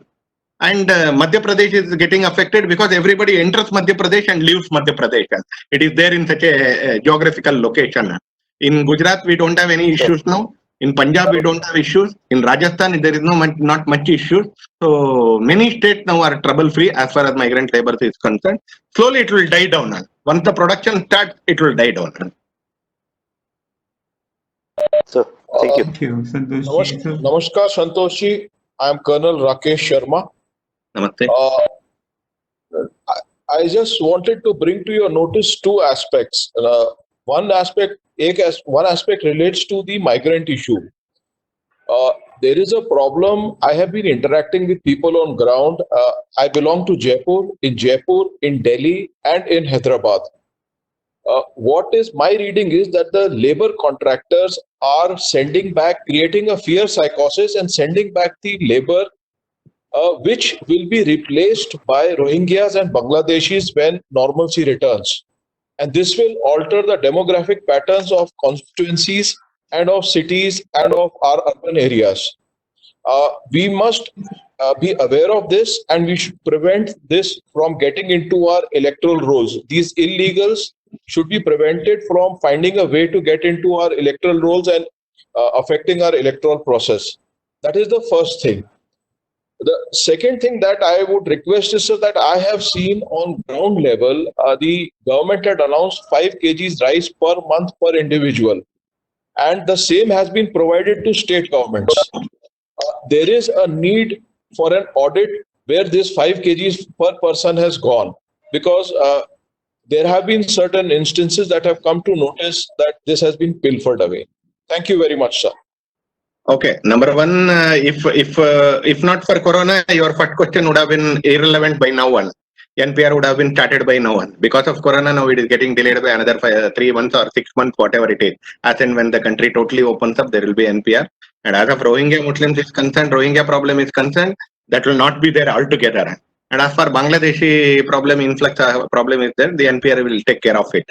And Madhya Pradesh is getting affected because everybody enters Madhya Pradesh and leaves Madhya Pradesh. It is there in such a geographical location. In Gujarat, we don't have any issues now. In Punjab, we don't have issues. In Rajasthan, there is not much issues. So many states now are trouble free as far as migrant labor is concerned. Slowly, it will die down. Once the production starts, it will die down. So, thank you. Thank you, Santosh. So, Namaskar, Santoshi. I am Colonel Rakesh Sharma. Namaste. I just wanted to bring to your notice two aspects. One aspect relates to the migrant issue. There is a problem. I have been interacting with people on ground. I belong to Jaipur, in Delhi, and in Hyderabad. What is my reading is that the labor contractors are sending back, creating a fear psychosis and sending back the labor, which will be replaced by Rohingyas and Bangladeshis when normalcy returns. And this will alter the demographic patterns of constituencies and of cities and of our urban areas. We must be aware of this, and we should prevent this from getting into our electoral rolls. These illegals should be prevented from finding a way to get into our electoral rolls and affecting our electoral process. That is the first thing. The second thing that I would request is, sir, that I have seen on ground level, the government had announced 5 kgs rice per month per individual, and the same has been provided to state governments. There is a need for an audit where this 5 kgs per person has gone, because there have been certain instances that have come to notice that this has been pilfered away. Thank you very much, sir. Okay, number one, if not for Corona, your first question would have been irrelevant by now on. NPR would have been started by now on. Because of Corona, now it is getting delayed by another 3 months or 6 months, whatever it is. As and when the country totally opens up, there will be NPR. And as of Rohingya Muslims is concerned, Rohingya problem is concerned, that will not be there altogether. And as far Bangladeshi problem, influx problem is there, the NPR will take care of it.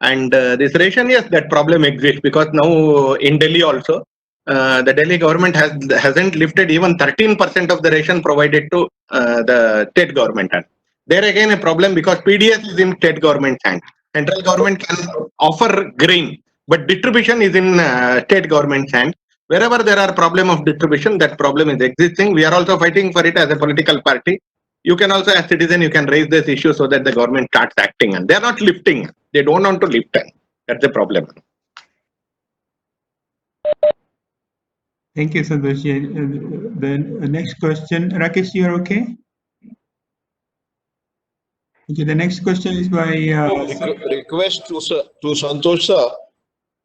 And this ration, yes, that problem exists because now in Delhi also, the Delhi government hasn't lifted even 13% of the ration provided to the state government. And there again a problem because PDS is in state government's hand. Central government can offer grain, but distribution is in state government's hand. Wherever there are problem of distribution, that problem is existing. We are also fighting for it as a political party. You can also, as citizen, you can raise this issue so that the government starts acting. And they are not lifting. They don't want to lift. That's the problem. thank you, Santosh. The next question, Rakesh, you are okay? Okay, the next question is by Request to Santosh sir,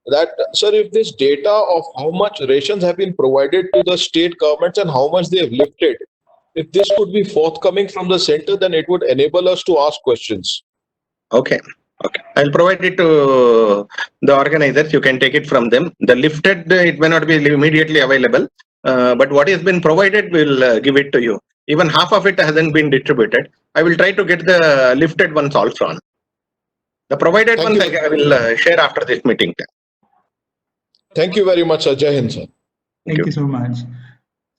that sir, if this data of how much rations have been provided to the state governments and how much they have lifted, if this could be forthcoming from the center, then it would enable us to ask questions. Okay. Okay. I'll provide it to the organizers. You can take it from them. The lifted, it may not be immediately available. But what has been provided, we'll give it to you. Even half of it hasn't been distributed. I will try to get the lifted ones also on. The provided Thank ones you. I will share after this meeting. Thank you very much, sir. Jai Hind, sir. Thank you so much.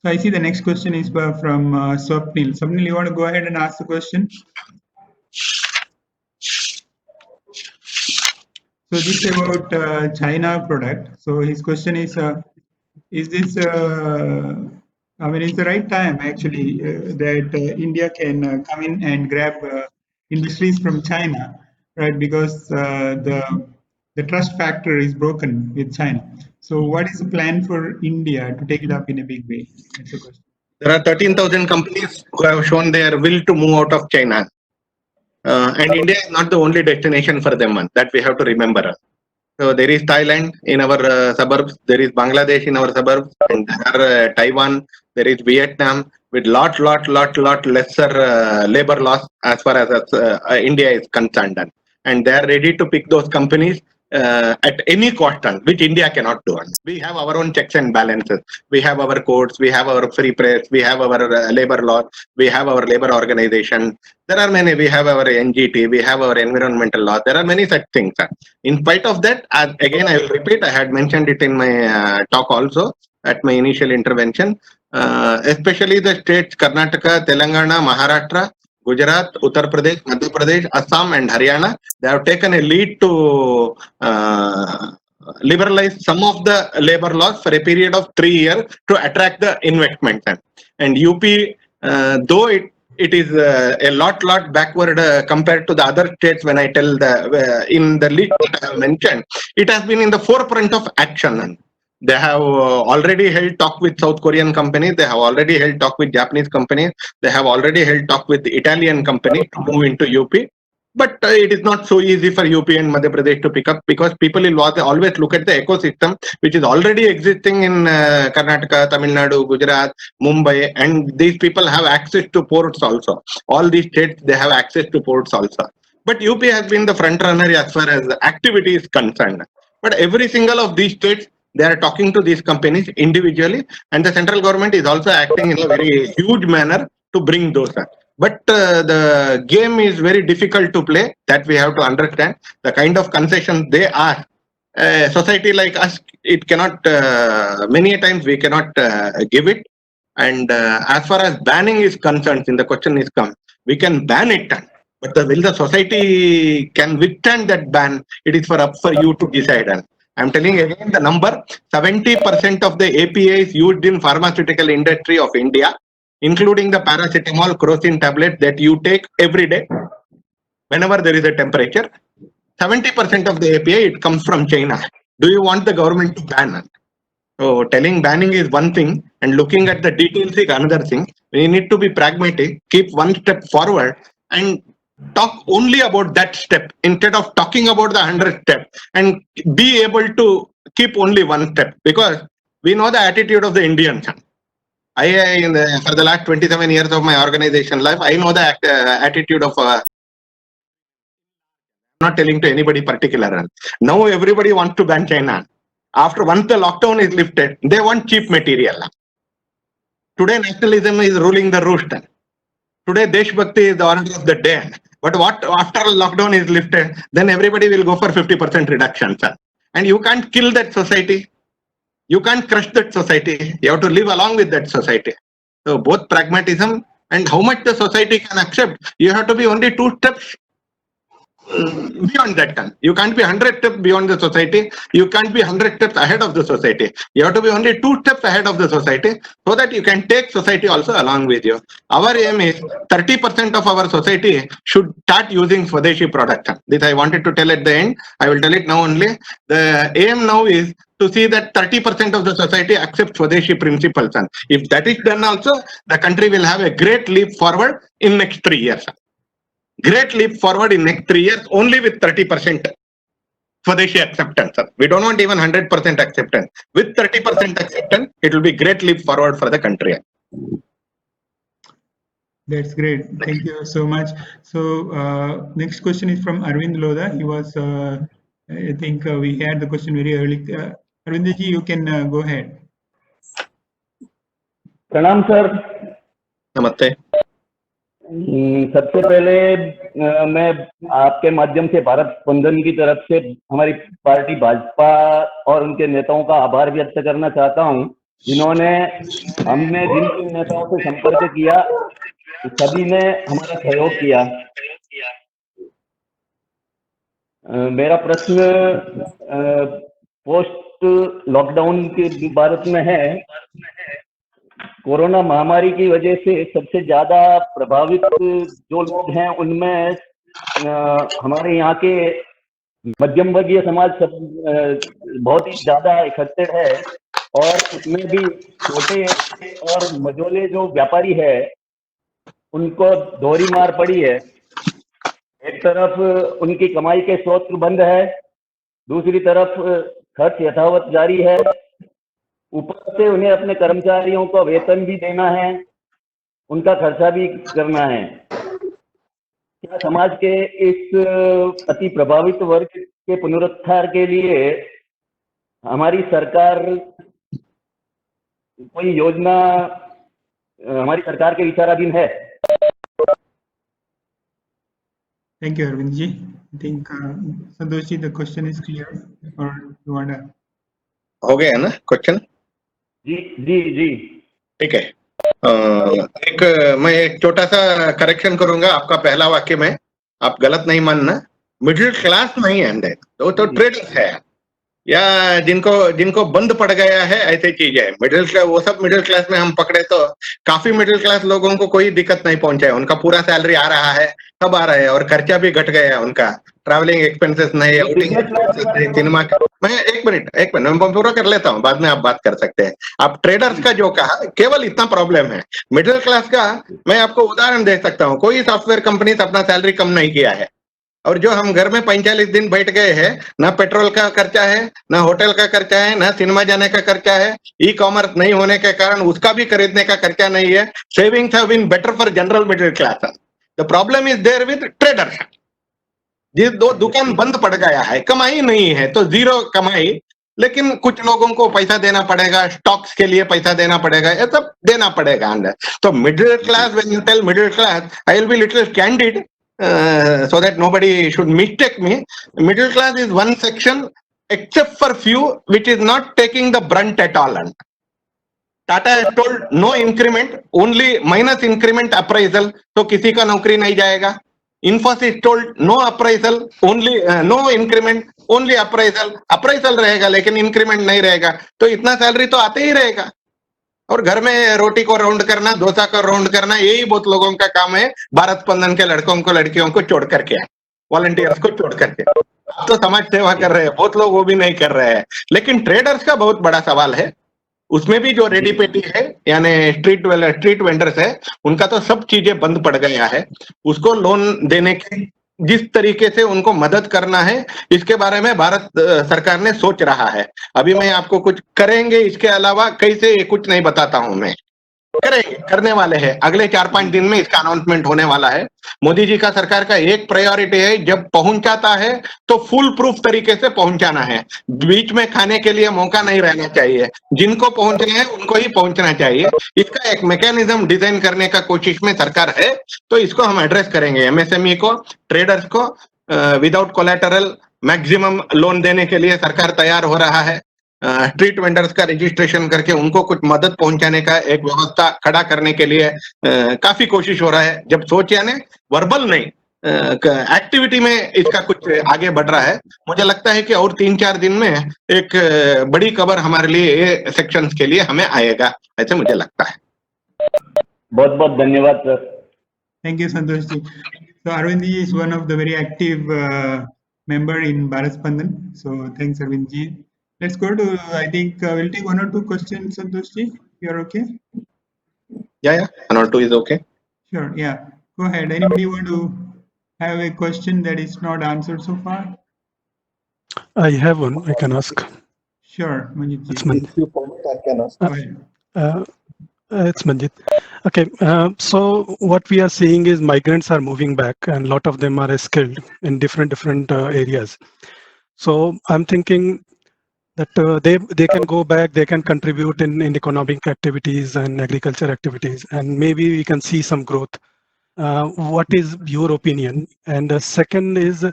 So I see the next question is from Swapnil. Swapnil, you want to go ahead and ask the question? So this is about China product. So his question is this, I mean, it's the right time actually that India can come in and grab industries from China, right? Because the trust factor is broken with China. So what is the plan for India to take it up in a big way? That's the question. There are 13,000 companies who have shown their will to move out of China. And India is not the only destination for them, that we have to remember. So there is Thailand in our suburbs, there is Bangladesh in our suburbs, and there are Taiwan, there is Vietnam with lot lesser labor laws as far as India is concerned. And they are ready to pick those companies at any cost, which India cannot do. We have our own checks and balances. We have our courts, we have our free press, we have our labor laws, we have our labor organization. There are many. We have our NGT, we have our environmental law. There are many such things. In spite of that, again, I will repeat, I had mentioned it in my talk also at my initial intervention, especially the states Karnataka, Telangana, Maharashtra, Gujarat, Uttar Pradesh, Madhya Pradesh, Assam and Haryana, they have taken a lead to liberalize some of the labor laws for a period of 3 years to attract the investment. And UP, though it is a lot backward compared to the other states, when I tell in the list that I have mentioned, it has been in the forefront of action. They have already held talk with South Korean companies. They have already held talk with Japanese companies. They have already held talk with the Italian company to move into UP. But it is not so easy for UP and Madhya Pradesh to pick up, because people will always look at the ecosystem which is already existing in Karnataka, Tamil Nadu, Gujarat, Mumbai, and these people have access to ports also. All these states, they have access to ports also. But UP has been the front runner as far as activity is concerned. But every single of these states, they are talking to these companies individually, and the central government is also acting in a very huge manner to bring those up. But the game is very difficult to play, that we have to understand. The kind of concessions they are, society like us, it cannot, many a times we cannot give it. And as far as banning is concerned, in the question is come, we can ban it, but will the society can withstand that ban? It is up for you to decide. And I'm telling again the number, 70% of the APIs used in pharmaceutical industry of India, including the paracetamol, crocin tablet that you take every day, whenever there is a temperature, 70% of the API, it comes from China. Do you want the government to ban? So telling banning is one thing, and looking at the details is another thing. We need to be pragmatic, keep one step forward, and talk only about that step instead of talking about the 100 steps, and be able to keep only one step, because we know the attitude of the Indians. For the last 27 years of my organization life, I know the attitude of. Not telling to anybody particular. Now everybody wants to ban China. After once the lockdown is lifted, they want cheap material. Today nationalism is ruling the roost. Today Desh Bhakti is the order of the day. But what after lockdown is lifted, then everybody will go for 50% reduction. And you can't kill that society. You can't crush that society. You have to live along with that society. So both pragmatism and how much the society can accept. You have to be only 2 steps beyond that. You can't be 100 steps beyond the society. You can't be 100 steps ahead of the society. You have to be only 2 steps ahead of the society, so that you can take society also along with you. Our aim is 30% of our society should start using Swadeshi product. This I wanted to tell at the end. I will tell it now only. The aim now is to see that 30% of the society accepts Swadeshi principles. And if that is done also, the country will have a great leap forward in next 3 years. Great leap forward in next 3 years, only with 30% Swadeshi acceptance. We don't want even 100% acceptance. With 30% acceptance, it will be great leap forward for the country. That's great. Thank you so much. So next question is from Arvind Lodha. He was, I think we had the question very early. Arvindji, you can go ahead. Pranam, sir. नमस्ते। सबसे पहले मैं आपके माध्यम से भारत स्पंदन की तरफ से हमारी पार्टी भाजपा और उनके नेताओं का आभार व्यक्त करना चाहता हूं, जिन्होंने हमने जिन जिन नेताओं से संपर्क किया सभी ने हमारा सहयोग किया। मेरा प्रश्न पोस्ट लॉकडाउन के भारत में है। कोरोना महामारी की वजह से सबसे ज्यादा प्रभावित जो लोग हैं उनमें हमारे यहाँ के मध्यम वर्गीय समाज सब बहुत ही ज्यादा इफेक्टेड है, और उसमें भी छोटे और मझोले जो व्यापारी है उनको दोहरी मार पड़ी है। एक तरफ उनकी कमाई के स्रोत बंद है, दूसरी तरफ खर्च यथावत जारी है, ऊपर से उन्हें अपने कर्मचारियों को वेतन भी देना है, उनका खर्चा भी करना है। क्या समाज के इस अति प्रभावित वर्ग के पुनरुद्धार के लिए हमारी सरकार कोई योजना हमारी सरकार के विचाराधीन है? Thank you, Arvind ji. I think Santosh ji, the question is clear, or you want to? हो गया ना क्वेश्चन? जी जी जी ठीक है। मैं एक छोटा सा करेक्शन करूंगा आपका पहला वाक्य में, आप गलत नहीं मानना। मिडिल क्लास नहीं है, तो ट्रेडर्स है, या जिनको बंद पड़ गया है, ऐसी चीज है। मिडिल क्लास, वो सब मिडिल क्लास में हम पकड़े तो काफी मिडिल क्लास लोगों को कोई दिक्कत नहीं पहुंचा है, उनका पूरा सैलरी आ रहा है, सब आ रहा है, और खर्चा भी घट गया है उनका। ट्रैवलिंग एक्सपेंसेस नहीं, आउटिंग एक्सपेंसेस नहीं, सिनेमा का। मैं एक मिनट मैं पूरा कर लेता हूँ, बाद में आप बात कर सकते हैं। आप ट्रेडर्स का जो कहा, केवल इतना प्रॉब्लम है। मिडिल क्लास का मैं आपको उदाहरण दे सकता हूँ। कोई सॉफ्टवेयर कंपनी अपना सैलरी कम नहीं किया है, और जो हम घर में 45 दिन बैठ गए हैं, ना पेट्रोल का खर्चा है, ना होटल का खर्चा है, ना सिनेमा जाने का खर्चा है, ई कॉमर्स नहीं होने के कारण उसका भी खरीदने का खर्चा नहीं है। Savings have been better for general middle class. The problem is there with traders. जिस दो दुकान बंद पड़ गया है, कमाई नहीं है, तो जीरो कमाई, लेकिन कुछ लोगों को पैसा देना पड़ेगा, स्टॉक्स के लिए पैसा देना पड़ेगा, ये सब देना पड़ेगा अंदर। तो middle class, when you tell middle class, I will be little candid so that nobody should mistake me. Middle class is one section, except for few, which is not taking the brunt at all. And Tata has told no increment, only minus increment appraisal, तो किसी का नौकरी नहीं जाएगा। Infosys told no appraisal, only no increment, only appraisal. appraisal रहेगा लेकिन increment नहीं रहेगा, तो इतना सैलरी तो आते ही रहेगा। और घर में रोटी को राउंड करना, डोसा को राउंड करना, यही बहुत लोगों का काम है। भारत स्पंदन के लड़कों को, लड़कियों को छोड़ करके, वॉलंटियर्स को छोड़ करके तो समाज सेवा कर रहे हैं बहुत लोग, वो भी नहीं कर रहे हैं। लेकिन ट्रेडर्स का बहुत बड़ा सवाल है, उसमें भी जो रेडी पेटी है, यानी स्ट्रीट वेंडर्स है, उनका तो सब चीजें बंद पड़ गया है। उसको लोन देने की जिस तरीके से उनको मदद करना है, इसके बारे में भारत सरकार ने सोच रहा है। अभी मैं आपको कुछ करेंगे इसके अलावा कैसे, कुछ नहीं बताता हूं मैं। करेंगे, करने वाले हैं, अगले 4-5 दिन में इसका अनाउंसमेंट होने वाला है। मोदी जी का सरकार का एक प्रायोरिटी है, जब पहुंचाता है तो फुल प्रूफ तरीके से पहुंचाना है। बीच में खाने के लिए मौका नहीं रहना चाहिए, जिनको पहुंचना है उनको ही पहुंचना चाहिए। इसका एक मैकेनिज्म डिजाइन करने का कोशिश में सरकार है, तो इसको हम एड्रेस करेंगे। एमएसएमई को, ट्रेडर्स को विदाउट कोलैटरल मैक्सिमम लोन देने के लिए सरकार तैयार हो रहा है। स्ट्रीट वेंडर्स का रजिस्ट्रेशन करके उनको कुछ मदद पहुंचाने का एक व्यवस्था खड़ा करने के लिए काफी कोशिश हो रहा है। जब सोच यानी वर्बल नहीं, एक्टिविटी में इसका कुछ आगे बढ़ रहा है। मुझे लगता है कि और 3-4 दिन में एक बड़ी खबर हमारे लिए ये सेक्शंस के लिए हमें आएगा, ऐसे मुझे लगता है। बहुत बहुत धन्यवाद sir. Thank you, Santosh ji. So Arvind ji is one of the very active member in Bharat Spandan. So thanks, Arvind ji. Let's go to, I think we'll take 1 or 2 questions, Santosh ji. You're okay? Yeah, 1 or 2 is okay. Sure, yeah. Go ahead. Anybody want to have a question that is not answered so far? I have one. I can ask. Sure, Manjit ji. It's Manjit. If you permit, I can ask. Go ahead. It's Manjit. Okay, so what we are seeing is migrants are moving back, and a lot of them are skilled in different areas. So I'm thinking that they can go back, they can contribute in economic activities and agriculture activities, and maybe we can see some growth. What is your opinion? And the second is,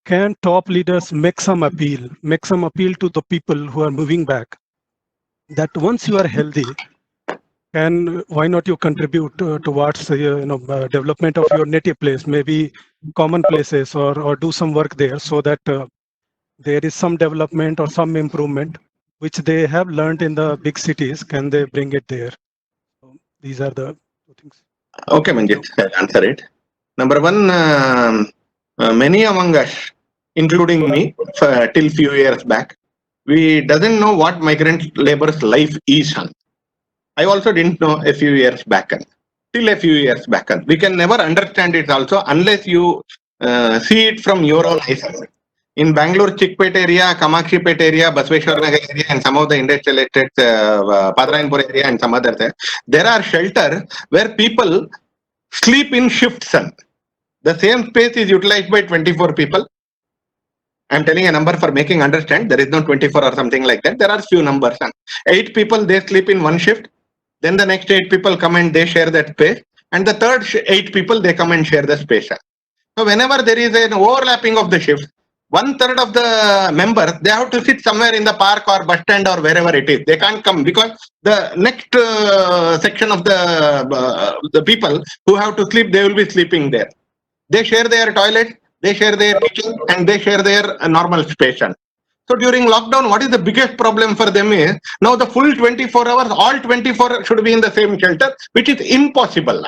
can top leaders make some appeal to the people who are moving back, that once you are healthy, and why not you contribute towards development of your native place, maybe common places, or do some work there, so that there is some development or some improvement which they have learned in the big cities, can they bring it there? So these are the two things. Okay, Manjit, I'll answer it. Number one, many among us, including me, till few years back, we doesn't know what migrant labor's life is. I also didn't know a few years back. Till a few years back. We can never understand it also unless you see it from your own eyes. In Bangalore, Chickpet area, Kamakshipet area, Basveshwar Nagar area, and some of the industrial estates, Padrayanpur area, and some others, there are shelters where people sleep in shifts. The same space is utilized by 24 people. I'm telling a number for making understand. There is no 24 or something like that. There are few numbers. 8 people, they sleep in one shift. Then the next 8 people come and they share that space. And the third 8 people, they come and share the space. So whenever there is an overlapping of the shifts, 1/3 of the members, they have to sit somewhere in the park or bus stand or wherever it is. They can't come because the next section of the people who have to sleep, they will be sleeping there. They share their toilet, they share their kitchen, and they share their normal space. So during lockdown, what is the biggest problem for them is, now the full 24 hours, all 24 should be in the same shelter, which is impossible.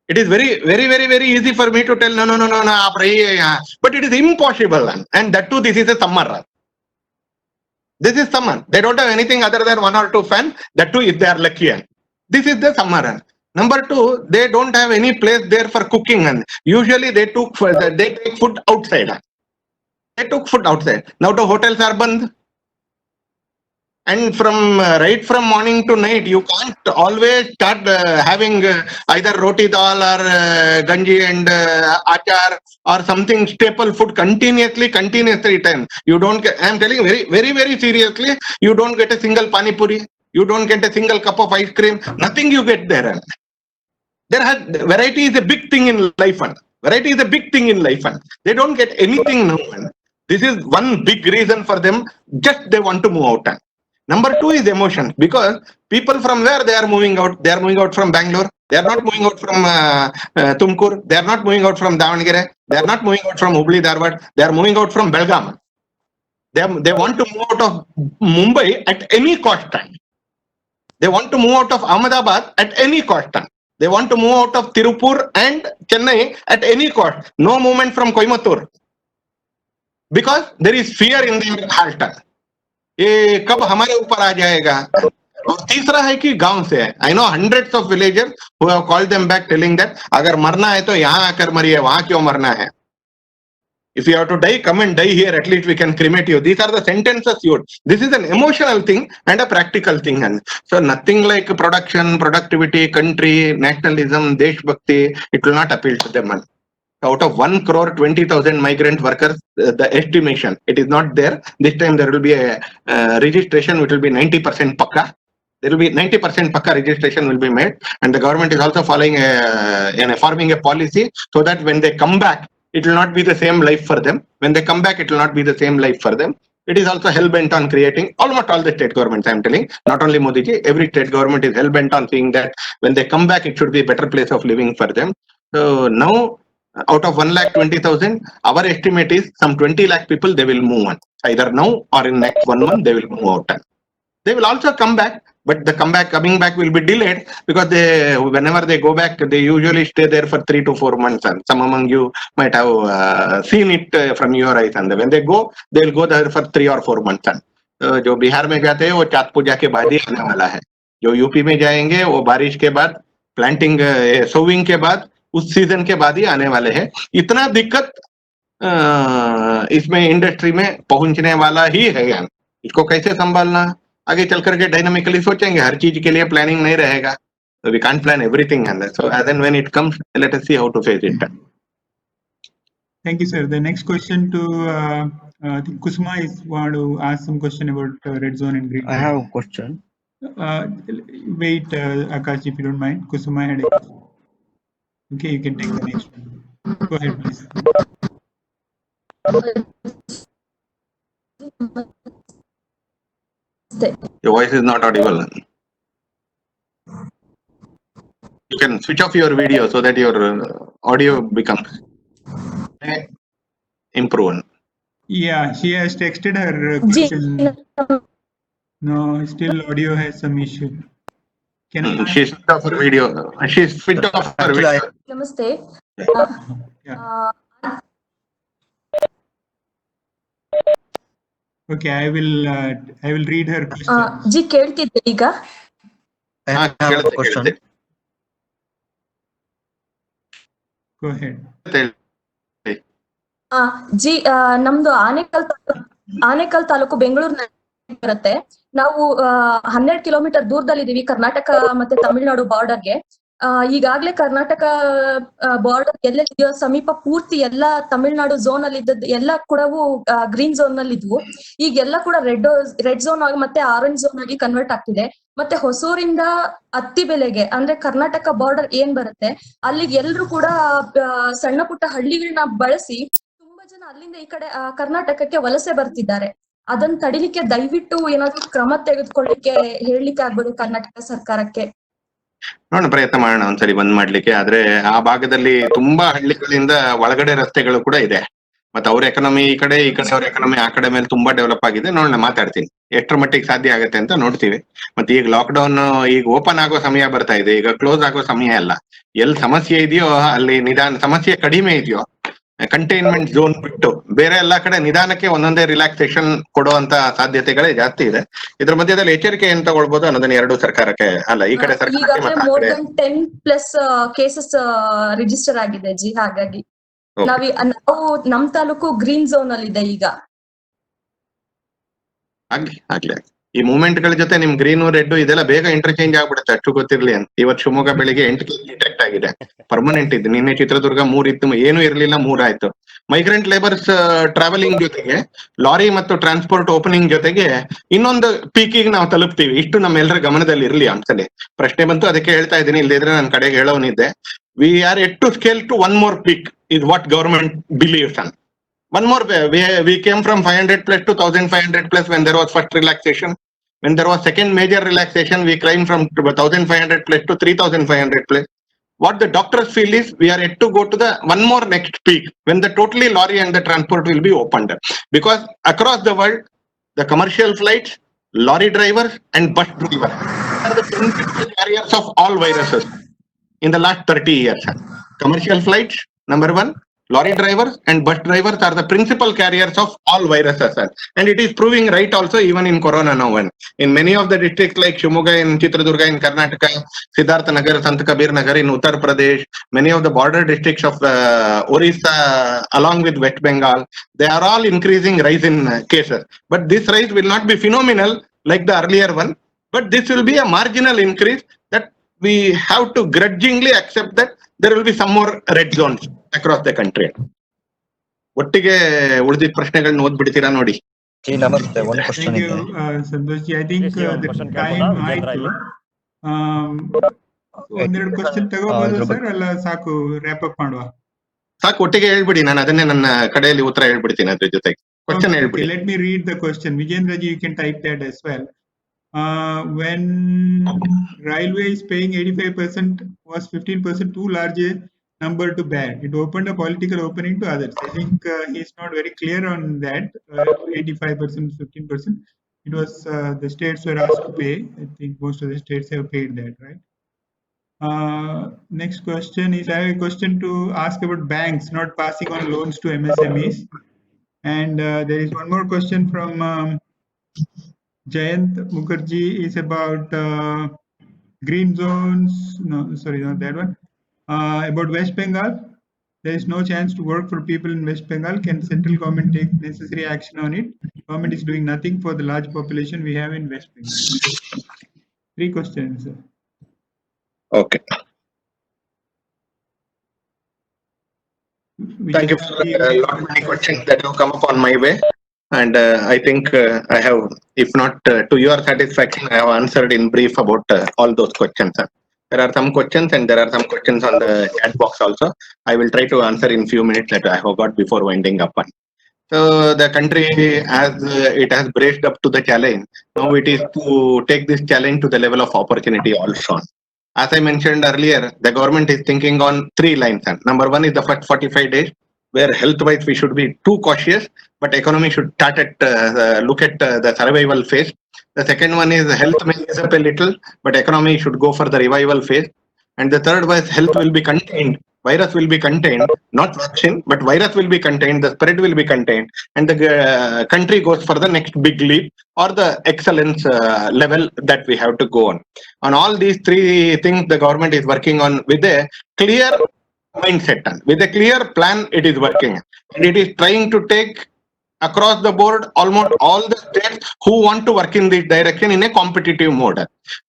It is very, very, very, very easy for me to tell, no, aap rahiye yahan. But it is impossible. And that too, this is a summer. This is summer. They don't have anything other than 1 or 2 fans. That too, if they are lucky. This is the summer. Number 2, they don't have any place there for cooking. And usually they take food outside. They took food outside. Now the hotels are banned. And from right from morning to night, you can't always start having either roti dal or ganji and achar or something staple food continuously time. You don't get, I'm telling you very, very, very seriously, you don't get a single pani puri. You don't get a single cup of ice cream. Nothing you get there. Variety is a big thing in life. Variety is a big thing in life. They don't get anything now. This is one big reason for them. Just they want to move out. Number 2 is emotions, because people from where they are moving out from Bangalore. They are not moving out from Tumkur. They are not moving out from Davangere. They are not moving out from Hubli Dharwad. They are moving out from Belgaum. They want to move out of Mumbai at any cost. They want to move out of Ahmedabad at any cost. They want to move out of Tirupur and Chennai at any cost. No movement from Coimbatore. Because there is fear in their heart. ये कब हमारे ऊपर आ जाएगा. और तीसरा है कि गांव से है. I know hundreds of villagers who have called them back telling that अगर मरना है तो यहाँ आकर मरिए, वहां क्यों मरना है. If you have to die, come and die here. At least we can cremate you. These are the sentences you. This is an emotional thing and a practical thing. And so nothing like production, productivity, country, nationalism, Desh Bhakti, it will not appeal to them. Out of 1 crore 20,000 migrant workers, the estimation, it is not there. This time there will be a registration which will be 90% pakka. There will be 90% pakka registration will be made, and the government is also forming a policy so that when they come back, it will not be the same life for them. When they come back, it will not be the same life for them. It is also hell-bent on creating, almost all the state governments, I am telling, not only Modi ji, every state government is hell-bent on seeing that when they come back, it should be a better place of living for them. So now, out of 1,20,000, our estimate is some 20 lakh people, they will move on. Either now or in next 1 month, they will move out. They will also come back, but the coming back will be delayed because whenever they go back, they usually stay there for 3 to 4 months. And some among you might have seen it from your eyes. And when they go, they will go there for 3 or 4 months. जो बिहार में जाते हैं वो छठ पूजा के बाद ही आने वाला है. जो यूपी में जाएंगे वो बारिश के बाद, प्लांटिंग सोविंग के बाद, उस सीजन के बाद ही आने वाले हैं. इतना दिक्कत इसमें इंडस्ट्री में पहुंचने वाला ही है. इसको कैसे संभालना, आगे चल करके डायनामिकली सोचेंगे. हर चीज के लिए प्लानिंग नहीं रहेगा. So we can't plan everything. And so as and when it comes, let us see how to face it. Thank you, sir. The next question to I think Kusuma is want to ask some question about red zone and green I zone. have a question. Wait, Akash, if you don't mind. Kusuma had a question. Okay, you can take the next one. Go ahead, please. Your voice is not audible. You can switch off your video so that your audio becomes improved. Yeah, she has texted her question. No, still audio has some issue. Can I? She's switched off her video. She's switched off her Actually, video. Namaste. Yeah. Okay, I will read her question. ಜಿ ಕೇಳ್ತಿದ್ದೆ ಈಗ I have a ಕೇಳುತ್ತೆ, question. ಕೇಳುತ್ತೆ. Go ahead. ಜಿ ನಮ್ದು ಆನೇಕಲ್ ತಾಲೂಕು ಬೆಂಗಳೂರಿನಲ್ಲಿ ಬರುತ್ತೆ. ನಾವು 12 ಕಿಲೋಮೀಟರ್ ದೂರದಲ್ಲಿದ್ದೀವಿ ಕರ್ನಾಟಕ ಮತ್ತೆ ತಮಿಳುನಾಡು ಬಾರ್ಡರ್ಗೆ. ಈಗಾಗ್ಲೇ ಕರ್ನಾಟಕ ಬಾರ್ಡರ್ ಎಲ್ಲೆಲ್ಲಿದೆಯೋ ಸಮೀಪ ಪೂರ್ತಿ ಎಲ್ಲ ತಮಿಳುನಾಡು ಝೋನ್ ಅಲ್ಲಿ ಇದ್ದದ್ದು ಎಲ್ಲ ಕೂಡ ಗ್ರೀನ್ ಝೋನ್ ನಲ್ಲಿ ಇದ್ವು. ಈಗೆಲ್ಲ ಕೂಡ ರೆಡ್ ಝೋನ್ ಆಗಿ ಮತ್ತೆ ಆರೆಂಜ್ ಝೋನ್ ಆಗಿ ಕನ್ವರ್ಟ್ ಆಗ್ತಿದೆ. ಮತ್ತೆ ಹೊಸೂರಿಂದ ಅತ್ತಿಬೆಲೆಗೆ ಅಂದ್ರೆ ಕರ್ನಾಟಕ ಬಾರ್ಡರ್ ಏನ್ ಬರುತ್ತೆ ಅಲ್ಲಿಗೆ ಎಲ್ರು ಕೂಡ ಸಣ್ಣ ಪುಟ್ಟ ಹಳ್ಳಿಗಳನ್ನ ಬಳಸಿ ತುಂಬಾ ಜನ ಅಲ್ಲಿಂದ ಈ ಕಡೆ ಕರ್ನಾಟಕಕ್ಕೆ ವಲಸೆ ಬರ್ತಿದ್ದಾರೆ. ಅದನ್ನ ತಡಿಲಿಕ್ಕೆ ದಯವಿಟ್ಟು ಏನಾದ್ರು ಕ್ರಮ ತೆಗೆದುಕೊಳ್ಳಿಕ್ಕೆ ಹೇಳಲಿಕ್ಕೆ ಆಗ್ಬೋದು ಕರ್ನಾಟಕ ಸರ್ಕಾರಕ್ಕೆ. ನೋಡೋಣ, ಪ್ರಯತ್ನ ಮಾಡೋಣ ಒಂದ್ಸರಿ ಬಂದ್ ಮಾಡ್ಲಿಕ್ಕೆ. ಆದ್ರೆ ಆ ಭಾಗದಲ್ಲಿ ತುಂಬಾ ಹಳ್ಳಿಗಳಿಂದ ಒಳಗಡೆ ರಸ್ತೆಗಳು ಕೂಡ ಇದೆ. ಮತ್ತೆ ಅವ್ರ ಎಕನಾಮಿ ಈ ಕಡೆ ಅವ್ರ ಎಕನಾಮಿ ಆ ಕಡೆ ಮೇಲೆ ತುಂಬಾ ಡೆವಲಪ್ ಆಗಿದೆ. ನೋಡೋಣ, ಮಾತಾಡ್ತೀನಿ ಎಷ್ಟರ ಮಟ್ಟಿಗೆ ಸಾಧ್ಯ ಆಗುತ್ತೆ ಅಂತ ನೋಡ್ತೀವಿ. ಮತ್ತೆ ಈಗ ಲಾಕ್ಡೌನ್ ಈಗ ಓಪನ್ ಆಗೋ ಸಮಯ ಬರ್ತಾ ಇದೆ, ಈಗ ಕ್ಲೋಸ್ ಆಗೋ ಸಮಯ ಅಲ್ಲ. ಎಲ್ಲಿ ಸಮಸ್ಯೆ ಇದೆಯೋ ಅಲ್ಲಿ ನಿಧಾನ, ಸಮಸ್ಯೆ ಕಡಿಮೆ ಇದೆಯೋ ಕಂಟೈನ್ಮೆಂಟ್ ಝೋನ್ ಬಿಟ್ಟು ಬೇರೆ ಎಲ್ಲಾ ಕಡೆ ನಿಧಾನಕ್ಕೆ ಒಂದೊಂದೇ ರಿಲ್ಯಾಕ್ಸೇಷನ್ ಕೊಡುವಂತ ಸಾಧ್ಯತೆಗಳೇ ಜಾಸ್ತಿ ಇದೆ. ಇದ್ರ ಮಧ್ಯದಲ್ಲಿ ಎಚ್ಚರಿಕೆ ಏನ್ ತಗೊಳ್ಬಹುದು ಅನ್ನೋದನ್ನ ಎರಡು ಸರ್ಕಾರಕ್ಕೆ ಅಲ್ಲ, ಈ ಕಡೆ ಸರ್ಕಾರಕ್ಕೆ ಈಗಾಗಲೇ ಮತ್ತೆ ಆ ಮೋರ್ ಕಡೆ ದನ್ 10+ ಕೇಸಸ್ ರಿಜಿಸ್ಟರ್ ಆಗಿದೆ ಜಿ. ಹಾಗಾಗಿ ನಾವು ನಮ್ ತಾಲೂಕು ಗ್ರೀನ್ ಝೋನ್ ಅಲ್ಲಿ ಇದೆ ಈಗ. ಆಗ್ಲಿ ಈ ಮೂವ್ಮೆಂಟ್ ಗಳ ಜೊತೆ ನಿಮ್ ಗ್ರೀನ್ ರೆಡ್ ಇದೆಲ್ಲ ಬೇಗ ಇಂಟರ್ಚೇಂಜ್ ಆಗ್ಬಿಡುತ್ತೆ, ಅಷ್ಟು ಗೊತ್ತಿರ್ಲಿ ಅಂತ. ಇವತ್ತು ಶಿವಮೊಗ್ಗ ಬೆಳಿಗ್ಗೆ 8 ಕೇಸ್ ಡಿಟೆಕ್ಟ್ ಆಗಿದೆ, ಪರ್ಮನೆಂಟ್ ಇದ್ದು. ನಿನ್ನೆ ಚಿತ್ರದುರ್ಗ 3 ಇತ್ತು, ಏನು ಇರ್ಲಿಲ್ಲ, 3 ಆಯ್ತು. ಮೈಗ್ರೆಂಟ್ ಲೇಬರ್ಸ್ ಟ್ರಾವೆಲಿಂಗ್ ಜೊತೆಗೆ ಲಾರಿ ಮತ್ತು ಟ್ರಾನ್ಸ್ಪೋರ್ಟ್ ಓಪನಿಂಗ್ ಜೊತೆಗೆ ಇನ್ನೊಂದು ಪೀಕಿಗೆ ನಾವು ತಲುಪ್ತೀವಿ. ಇಷ್ಟು ನಮ್ಮೆಲ್ಲರ ಗಮನದಲ್ಲಿ ಇರ್ಲಿ ಅಂತಾನೆ ಪ್ರಶ್ನೆ ಬಂತು, ಅದಕ್ಕೆ ಹೇಳ್ತಾ ಇದ್ದೀನಿ. ಇಲ್ಲದಿದ್ರೆ ನನ್ನ ಕಡೆಗೆ ಹೇಳೋನಿದ್ದೆ. We are at to scale to one more peak is what government believes on. One more, we came from 500 plus to 1500 plus when there was first relaxation. When there was second major relaxation, we climbed from 1500 plus to 3500 plus. What the doctors feel is we are yet to go to the one more next peak when the totally lorry and the transport will be opened. Because across the world, the commercial flights, lorry drivers and bus drivers are the principal carriers of all viruses in the last 30 years. Commercial flights, number one. Lorry drivers and bus drivers are the principal carriers of all viruses, and it is proving right also even in Corona now. And in many of the districts like Shimoga in Chitradurga in Karnataka, Siddhartha Nagar, Sant Kabir Nagar in Uttar Pradesh, many of the border districts of Orissa along with West Bengal, they are all increasing rise in cases. But this rise will not be phenomenal like the earlier one, but this will be a marginal increase that we have to grudgingly accept that there will be some more red zones across the country. ಒಟ್ಟಿಗೆ ಉಳಿದ ಪ್ರಶ್ನೆಗಳನ್ನ ಓದ್ಬಿಡ್ತೀರಾ ನೋಡಿ. G ನಮಸ್ತೆ, ಒಂದು question Thank ಇದೆ. you, Santhosh ji. I think the time ಆಯ್ತು. ಒಂದೆರಡು question ತಗೋಬಹುದು ಸರ್, ಅಲ್ಲ ಸಾಕು ರ್ಯಾಪ್ ಅಪ್ ಮಾಡುವ? ಸಾಕು, ಒಟ್ಟಿಗೆ ಹೇಳ್ಬಿಡಿ. ನಾನು ಅದನ್ನೇ ನನ್ನ ಕಡೆಯಲ್ಲಿ ಉತ್ತರ ಹೇಳ್ಬಿಡ್ತೀನಿ ಅದ್ರ ಜೊತೆಗೆ. ಕ್ವಶನ್ ಹೇಳ್ಬಿಡಿ. Let me read the question. Vijendra ji, you can type that as well. When railway is paying 85%, was 15% too large a number to ban? It opened a political opening to others. I think he's not very clear on that. 85%, 15%. It was the states were asked to pay. I think most of the states have paid that, right? Next question is, I have a question to ask about banks not passing on loans to MSMEs. And there is one more question from Jayant Mukherjee is about green zones. No, sorry, not that one. About West Bengal, there is no chance to work for people in West Bengal. Can central government take necessary action on it? Government is doing nothing for the large population we have in West Bengal. 3 questions. Okay. Thank you for a lot of many questions that have come up on my way. And I think I have, if not to your satisfaction, I have answered in brief about all those questions. There are some questions and there are some questions on the chat box also. I will try to answer in few minutes that I have got before winding up. So the country, as it has braced up to the challenge, now it is to take this challenge to the level of opportunity also. As I mentioned earlier, the government is thinking on three lines. Number one is the first 45 days, where health-wise we should be too cautious, but economy should start at look at the survival phase. The second one is health may ease up a little, but economy should go for the revival phase. And the third was health will be contained, virus will be contained, not vaccine, but virus will be contained, the spread will be contained, and the country goes for the next big leap or the excellence level that we have to go on. On all these three things, the government is working on with a clear mindset, with a clear plan. It is working, and it is trying to take across the board almost all the states who want to work in this direction in a competitive mode.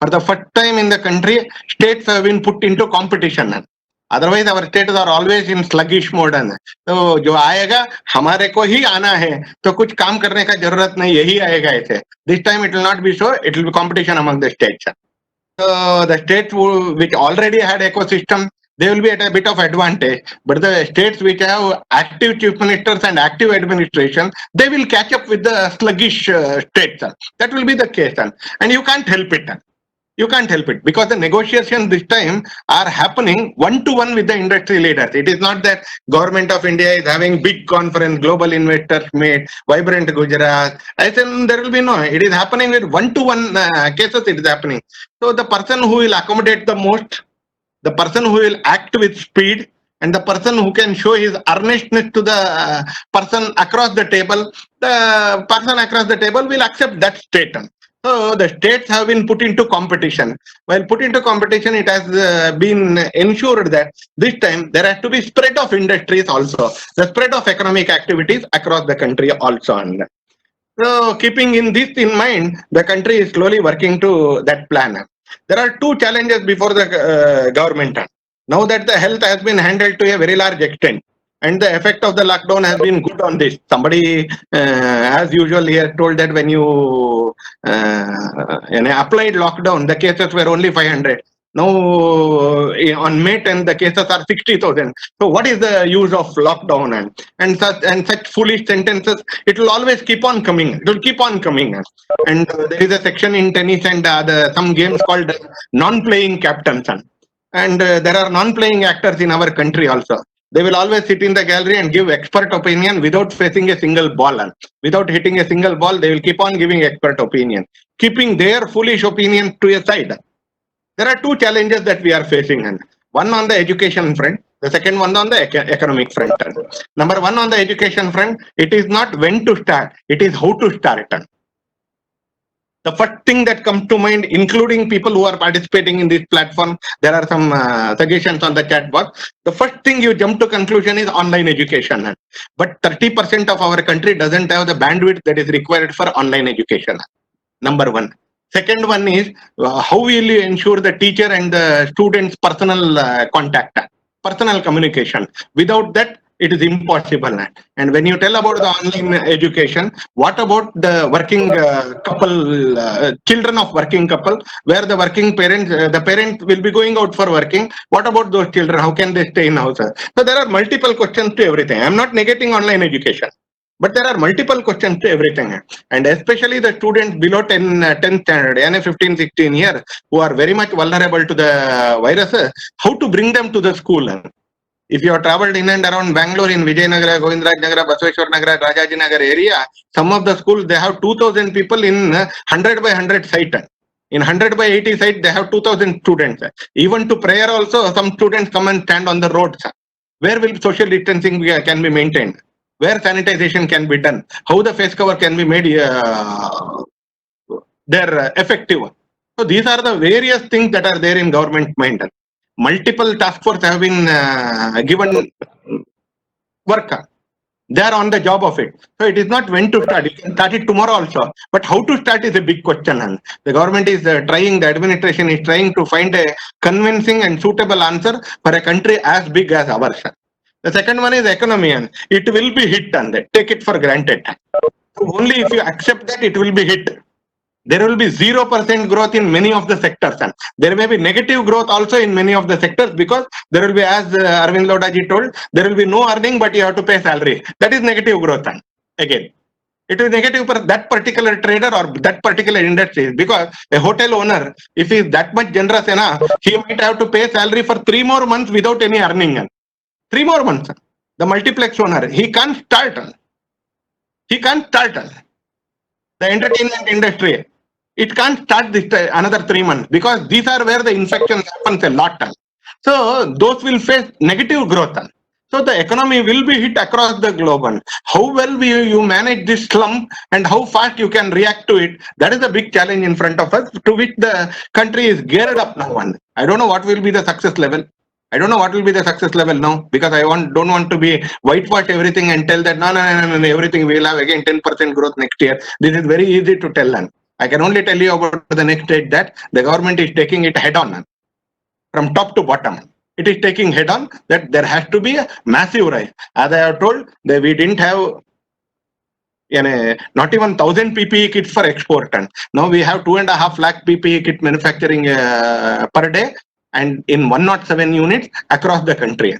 For the first time in the country, states have been put into competition. Otherwise, our states are always in sluggish mode. तो जो आएगा हमारे को ही आना है, तो कुछ काम करने का जरूरत नहीं, यही आएगा ऐसे. This time it will not be so. It will be competition among the states. So the states which already had ecosystem, they will be at a bit of advantage. But the states which have active chief ministers and active administration, they will catch up with the sluggish states. That will be the case. And you can't help it. You can't help it because the negotiations this time are happening one-to-one with the industry leaders. It is not that government of India is having big conference, global investors meet, vibrant Gujarat. I think there will be no. It is happening with one-to-one cases. It is happening. So the person who will accommodate the most, the person who will act with speed, and the person who can show his earnestness to the person across the table, the person across the table will accept that statement. So the states have been put into competition. While put into competition, it has been ensured that this time there has to be spread of industries also, the spread of economic activities across the country also. So keeping in this in mind, the country is slowly working to that plan. There are two challenges before the government. Now that the health has been handled to a very large extent, and the effect of the lockdown has been good on this. Somebody, as usual, here told that when you applied lockdown, the cases were only 500. Now, on May 10, the cases are 60,000. So, what is the use of lockdown and such foolish sentences? It will always keep on coming. It will keep on coming. And there is a section in tennis and some games called non-playing captains. And there are non-playing actors in our country also. They will always sit in the gallery and give expert opinion without facing a single ball. Without hitting a single ball, they will keep on giving expert opinion, keeping their foolish opinion to a side. There are two challenges that we are facing. One on the education front, the second one on the economic front. Number one on the education front, it is not when to start, it is how to start. The first thing that comes to mind, including people who are participating in this platform, there are some suggestions on the chat box. The first thing you jump to conclusion is online education. But 30% of our country doesn't have the bandwidth that is required for online education. Number one. Second one is how will you ensure the teacher and the student's personal contact, personal communication. Without that, it is impossible. And when you tell about the online education, what about the working couple, children of working couple, where the working parents, the parent will be going out for working. What about those children? How can they stay in house? So there are multiple questions to everything. I am not negating online education, but there are multiple questions to everything. And especially the students below 10th standard, and 15, 16 years, who are very much vulnerable to the virus, how to bring them to the school. If you have traveled in and around Bangalore, in Vijayanagara, Govindraj Nagara, Basaveshwar Nagara, Rajaji Nagar area, some of the schools, they have 2,000 people in 100 by 100 site. In 100 by 80 site, they have 2,000 students. Even to prayer also, some students come and stand on the roads. Where will social distancing can be maintained? Where sanitization can be done? How the face cover can be made effective? So these are the various things that are there in government mind. Multiple task force have been given work. They are on the job of it. So it is not when to start. You can start it tomorrow also. But how to start is a big question. And the government is trying, the administration is trying to find a convincing and suitable answer for a country as big as ours. The second one is economy. And it will be hit and take it for granted. Only if you accept that, it will be hit. There will be 0% growth in many of the sectors, and there may be negative growth also in many of the sectors, because there will be, as Arvind Lodaji told, there will be no earning, but you have to pay salary. That is negative growth. And again, it is negative for that particular trader or that particular industry, because a hotel owner, if he is that much generous enough, he might have to pay salary for 3 more months without any earning. 3 more months. The multiplex owner, he can't start. He can't start. The entertainment industry, it can't start this another 3 months, because these are where the infection happens a lot. So those will face negative growth. So the economy will be hit across the globe. And how well you manage this slump and how fast you can react to it, that is a big challenge in front of us, to which the country is geared up now. And I don't know what will be the success level. I don't know what will be the success level now, because I don't want to be whitewash everything and tell that no, everything we will have again 10% growth next year. This is very easy to tell. And I can only tell you about the next stage, that the government is taking it head on, from top to bottom. It is taking head on that there has to be a massive rise. As I have told, that we didn't have not even 1,000 PPE kits for export, and now we have 2.5 lakh PPE kit manufacturing per day, and in 107 units across the country.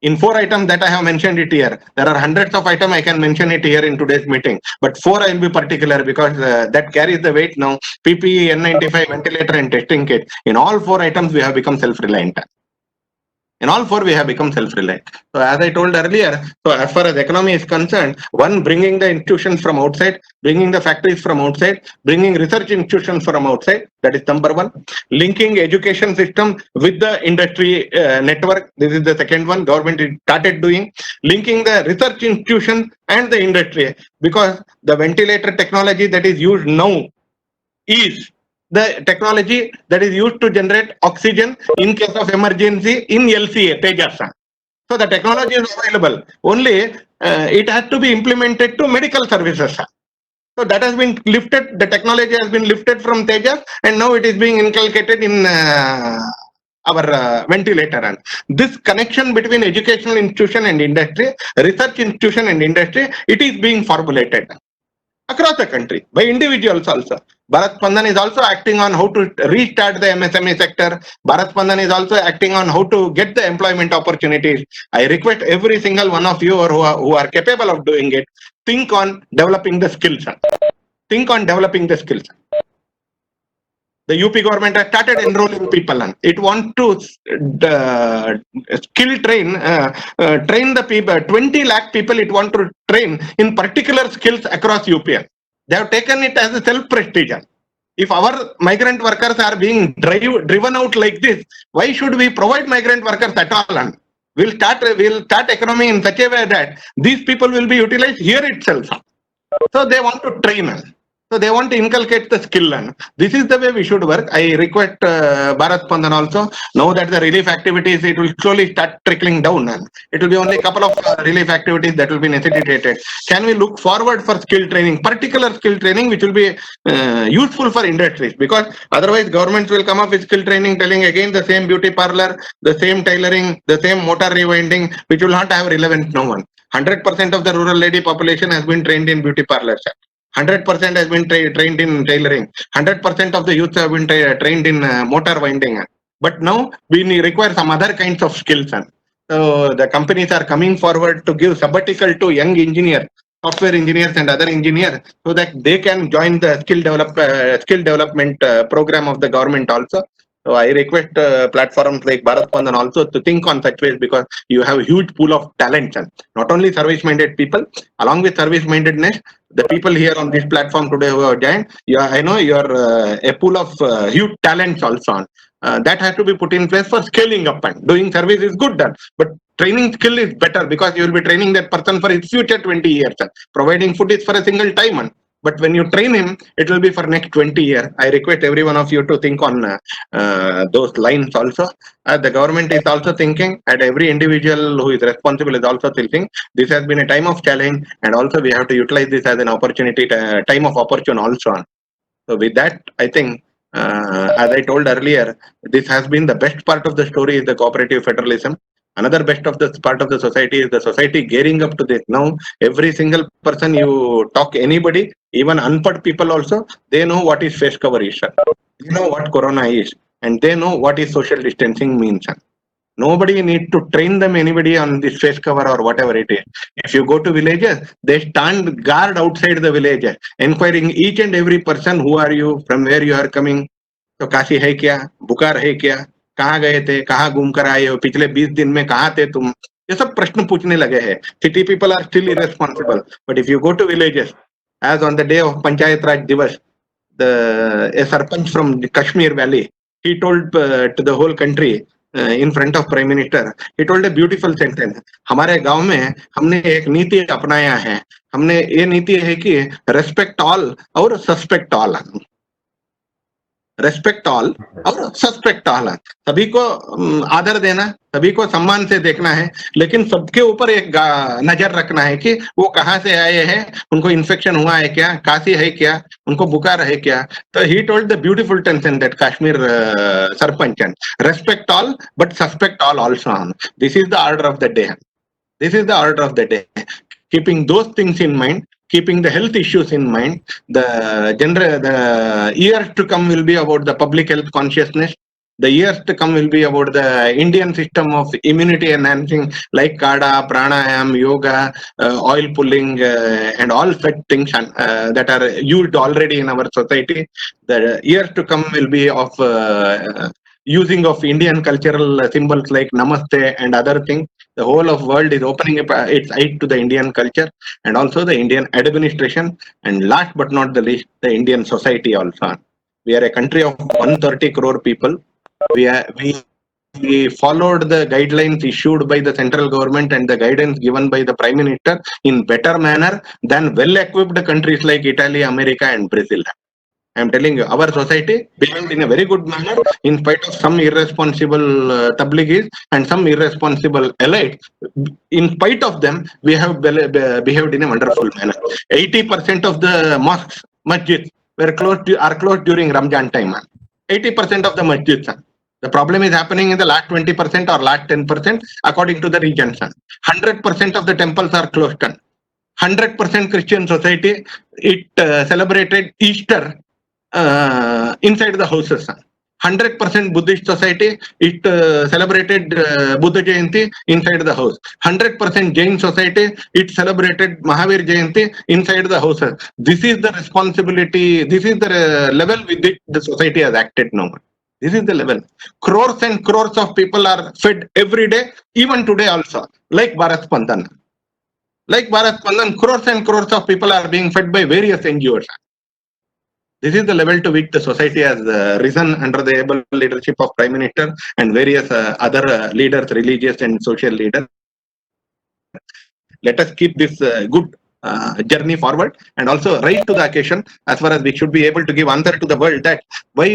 In 4 items that I have mentioned it here, there are hundreds of items I can mention it here in today's meeting, but 4 I will be particular, because that carries the weight now. PPE, N95, ventilator and testing kit. In all 4 items, we have become self-reliant. In all 4, we have become self-reliant. So as I told earlier, so as far as economy is concerned, one, bringing the institutions from outside, bringing the factories from outside, bringing research institutions from outside, that is number 1. Linking education system with the industry network, this is the second one, government started doing. Linking the research institution and the industry, because the ventilator technology that is used now is the technology that is used to generate oxygen in case of emergency in LCA, Tejas. So the technology is available. Only it has to be implemented to medical services. So that has been lifted, the technology has been lifted from Tejas, and now it is being inculcated in our ventilator. And this connection between educational institution and industry, research institution and industry, it is being formulated across the country by individuals also. Bharat Spandan is also acting on how to restart the MSME sector. Bharat Spandan is also acting on how to get the employment opportunities. I request every single one of you who are capable of doing it, think on developing the skills. Think on developing the skills. The UP government has started enrolling people, and it wants to skill train the people. 20 lakh people it wants to train in particular skills across UP. They have taken it as a self-prestige. If our migrant workers are being driven out like this, why should we provide migrant workers at all? And we'll start economy in such a way that these people will be utilized here itself. So they want to train us. So they want to inculcate the skill, and this is the way we should work. I request Bharat Spandan also, now that the relief activities, it will slowly start trickling down, and it will be only a couple of relief activities that will be necessitated. Can we look forward for skill training, particular skill training, which will be useful for industries? Because otherwise governments will come up with skill training telling again the same beauty parlor, the same tailoring, the same motor rewinding, which will not have relevance no one. 100% of the rural lady population has been trained in beauty parlors. 100% has been trained in tailoring. 100% of the youth have been trained in motor winding. But now we require some other kinds of skills. So the companies are coming forward to give sabbatical to young engineers, software engineers and other engineers, so that they can join the skill development program of the government also. So I request platforms like Bharat Spandan also to think on such ways, because you have a huge pool of talent, and not only service-minded people. Along with service-mindedness, the people here on this platform today who have joined, I know you are a pool of huge talents also. That has to be put in place for scaling up, and doing service is good done, but training skill is better, because you will be training that person for his future 20 years. Providing food is for a single time. But when you train him, it will be for next 20 years. I request every one of you to think on those lines also. The government is also thinking, and every individual who is responsible is also thinking. This has been a time of challenge, and also we have to utilize this as an opportunity, time of opportune also. So with that, I think, as I told earlier, this has been the best part of the story is the cooperative federalism. Another best of the part of the society is the society gearing up to this. Now, every single person you talk anybody, even unpad people also, they know what is face cover is, sir. They know what corona is, and they know what is social distancing means, sir. Nobody need to train them anybody on this face cover or whatever it is. If you go to villages, they stand guard outside the village, inquiring each and every person, who are you, from where you are coming, तो काशी है क्या, बुखार है क्या, कहाँ गए थे, कहाँ घूम कर आए हो, पिछले 20 दिन में कहाँ थे तुम, ये सब प्रश्न पूछने लगे हैं. City people are still irresponsible, but if you go to villages, as on the day of Panchayat Raj Divas, a sarpanch from the Kashmir Valley, he told to the whole country, in front of Prime Minister, he told a beautiful sentence. हमारे गांव में हमने एक नीति अपनाया है, हमने ये नीति है कि respect all और suspect all. रेस्पेक्ट ऑल और सस्पेक्ट ऑल. सभी को आदर देना, सभी को सम्मान से देखना है, लेकिन सबके ऊपर एक नजर रखना है कि वो कहाँ से आए हैं, उनको इन्फेक्शन हुआ है क्या, काशी है क्या, उनको बुखार है क्या. तो he told the beautiful tension that Kashmir sarpanch, respect all but suspect all also. This is the order of the day. This is the order of the day. Keeping those things in mind, keeping the health issues in mind, the years to come will be about the public health consciousness. The years to come will be about the Indian system of immunity enhancing, like Kada, Pranayam, Yoga, oil pulling, and all such things that are used already in our society. The years to come will be of using of Indian cultural symbols like Namaste and other things. The whole of world is opening up its eyes to the Indian culture, and also the Indian administration, and last but not the least, the Indian society also. We are a country of 130 crore people. We followed the guidelines issued by the central government and the guidance given by the Prime Minister in better manner than well-equipped countries like Italy, America, and Brazil. I am telling you, our society behaved in a very good manner in spite of some irresponsible tabligis and some irresponsible elites. In spite of them, we have behaved in a wonderful manner. 80% of the mosques, masjids, are closed during Ramjan time. 80% of the masjids. The problem is happening in the last 20% or last 10% according to the regions. 100% of the temples are closed. 100% Christian society, it celebrated Easter inside the houses. 100% Buddhist society, it celebrated Buddha Jayanti inside the house. 100% Jain society, it celebrated Mahavir Jayanti inside the houses. This is the responsibility, this is the level with which the society has acted now. This is the level. Crores and crores of people are fed every day, even today also, like Bharat Spandan. Like Bharat Spandan, crores and crores of people are being fed by various NGOs. This is the level to which the society has risen under the able leadership of Prime Minister and various other leaders, religious and social leaders. Let us keep this good journey forward and also rise to the occasion, as far as we should be able to give answer to the world that why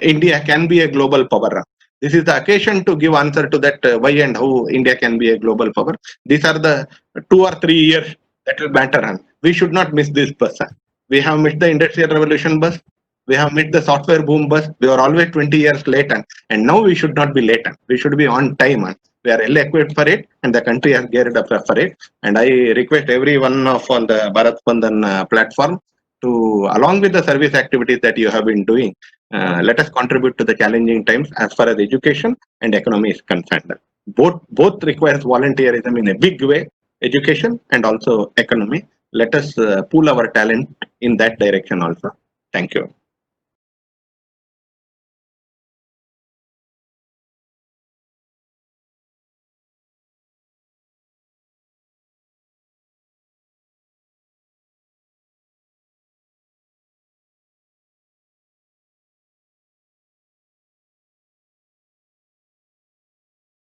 India can be a global power. This is the occasion to give answer to that why and how India can be a global power. These are the 2 or 3 years that will matter. We should not miss this bus. We have missed the industrial revolution bus. We have missed the software boom bus. We are always 20 years late, and now we should not be late. We should be on time. We are ill-equipped for it, and the country has geared up for it. And I request everyone on the Bharat Spandan platform to, along with the service activities that you have been doing, let us contribute to the challenging times as far as education and economy is concerned. Both requires volunteerism in a big way, education and also economy. Let us pool our talent in that direction also. Thank you.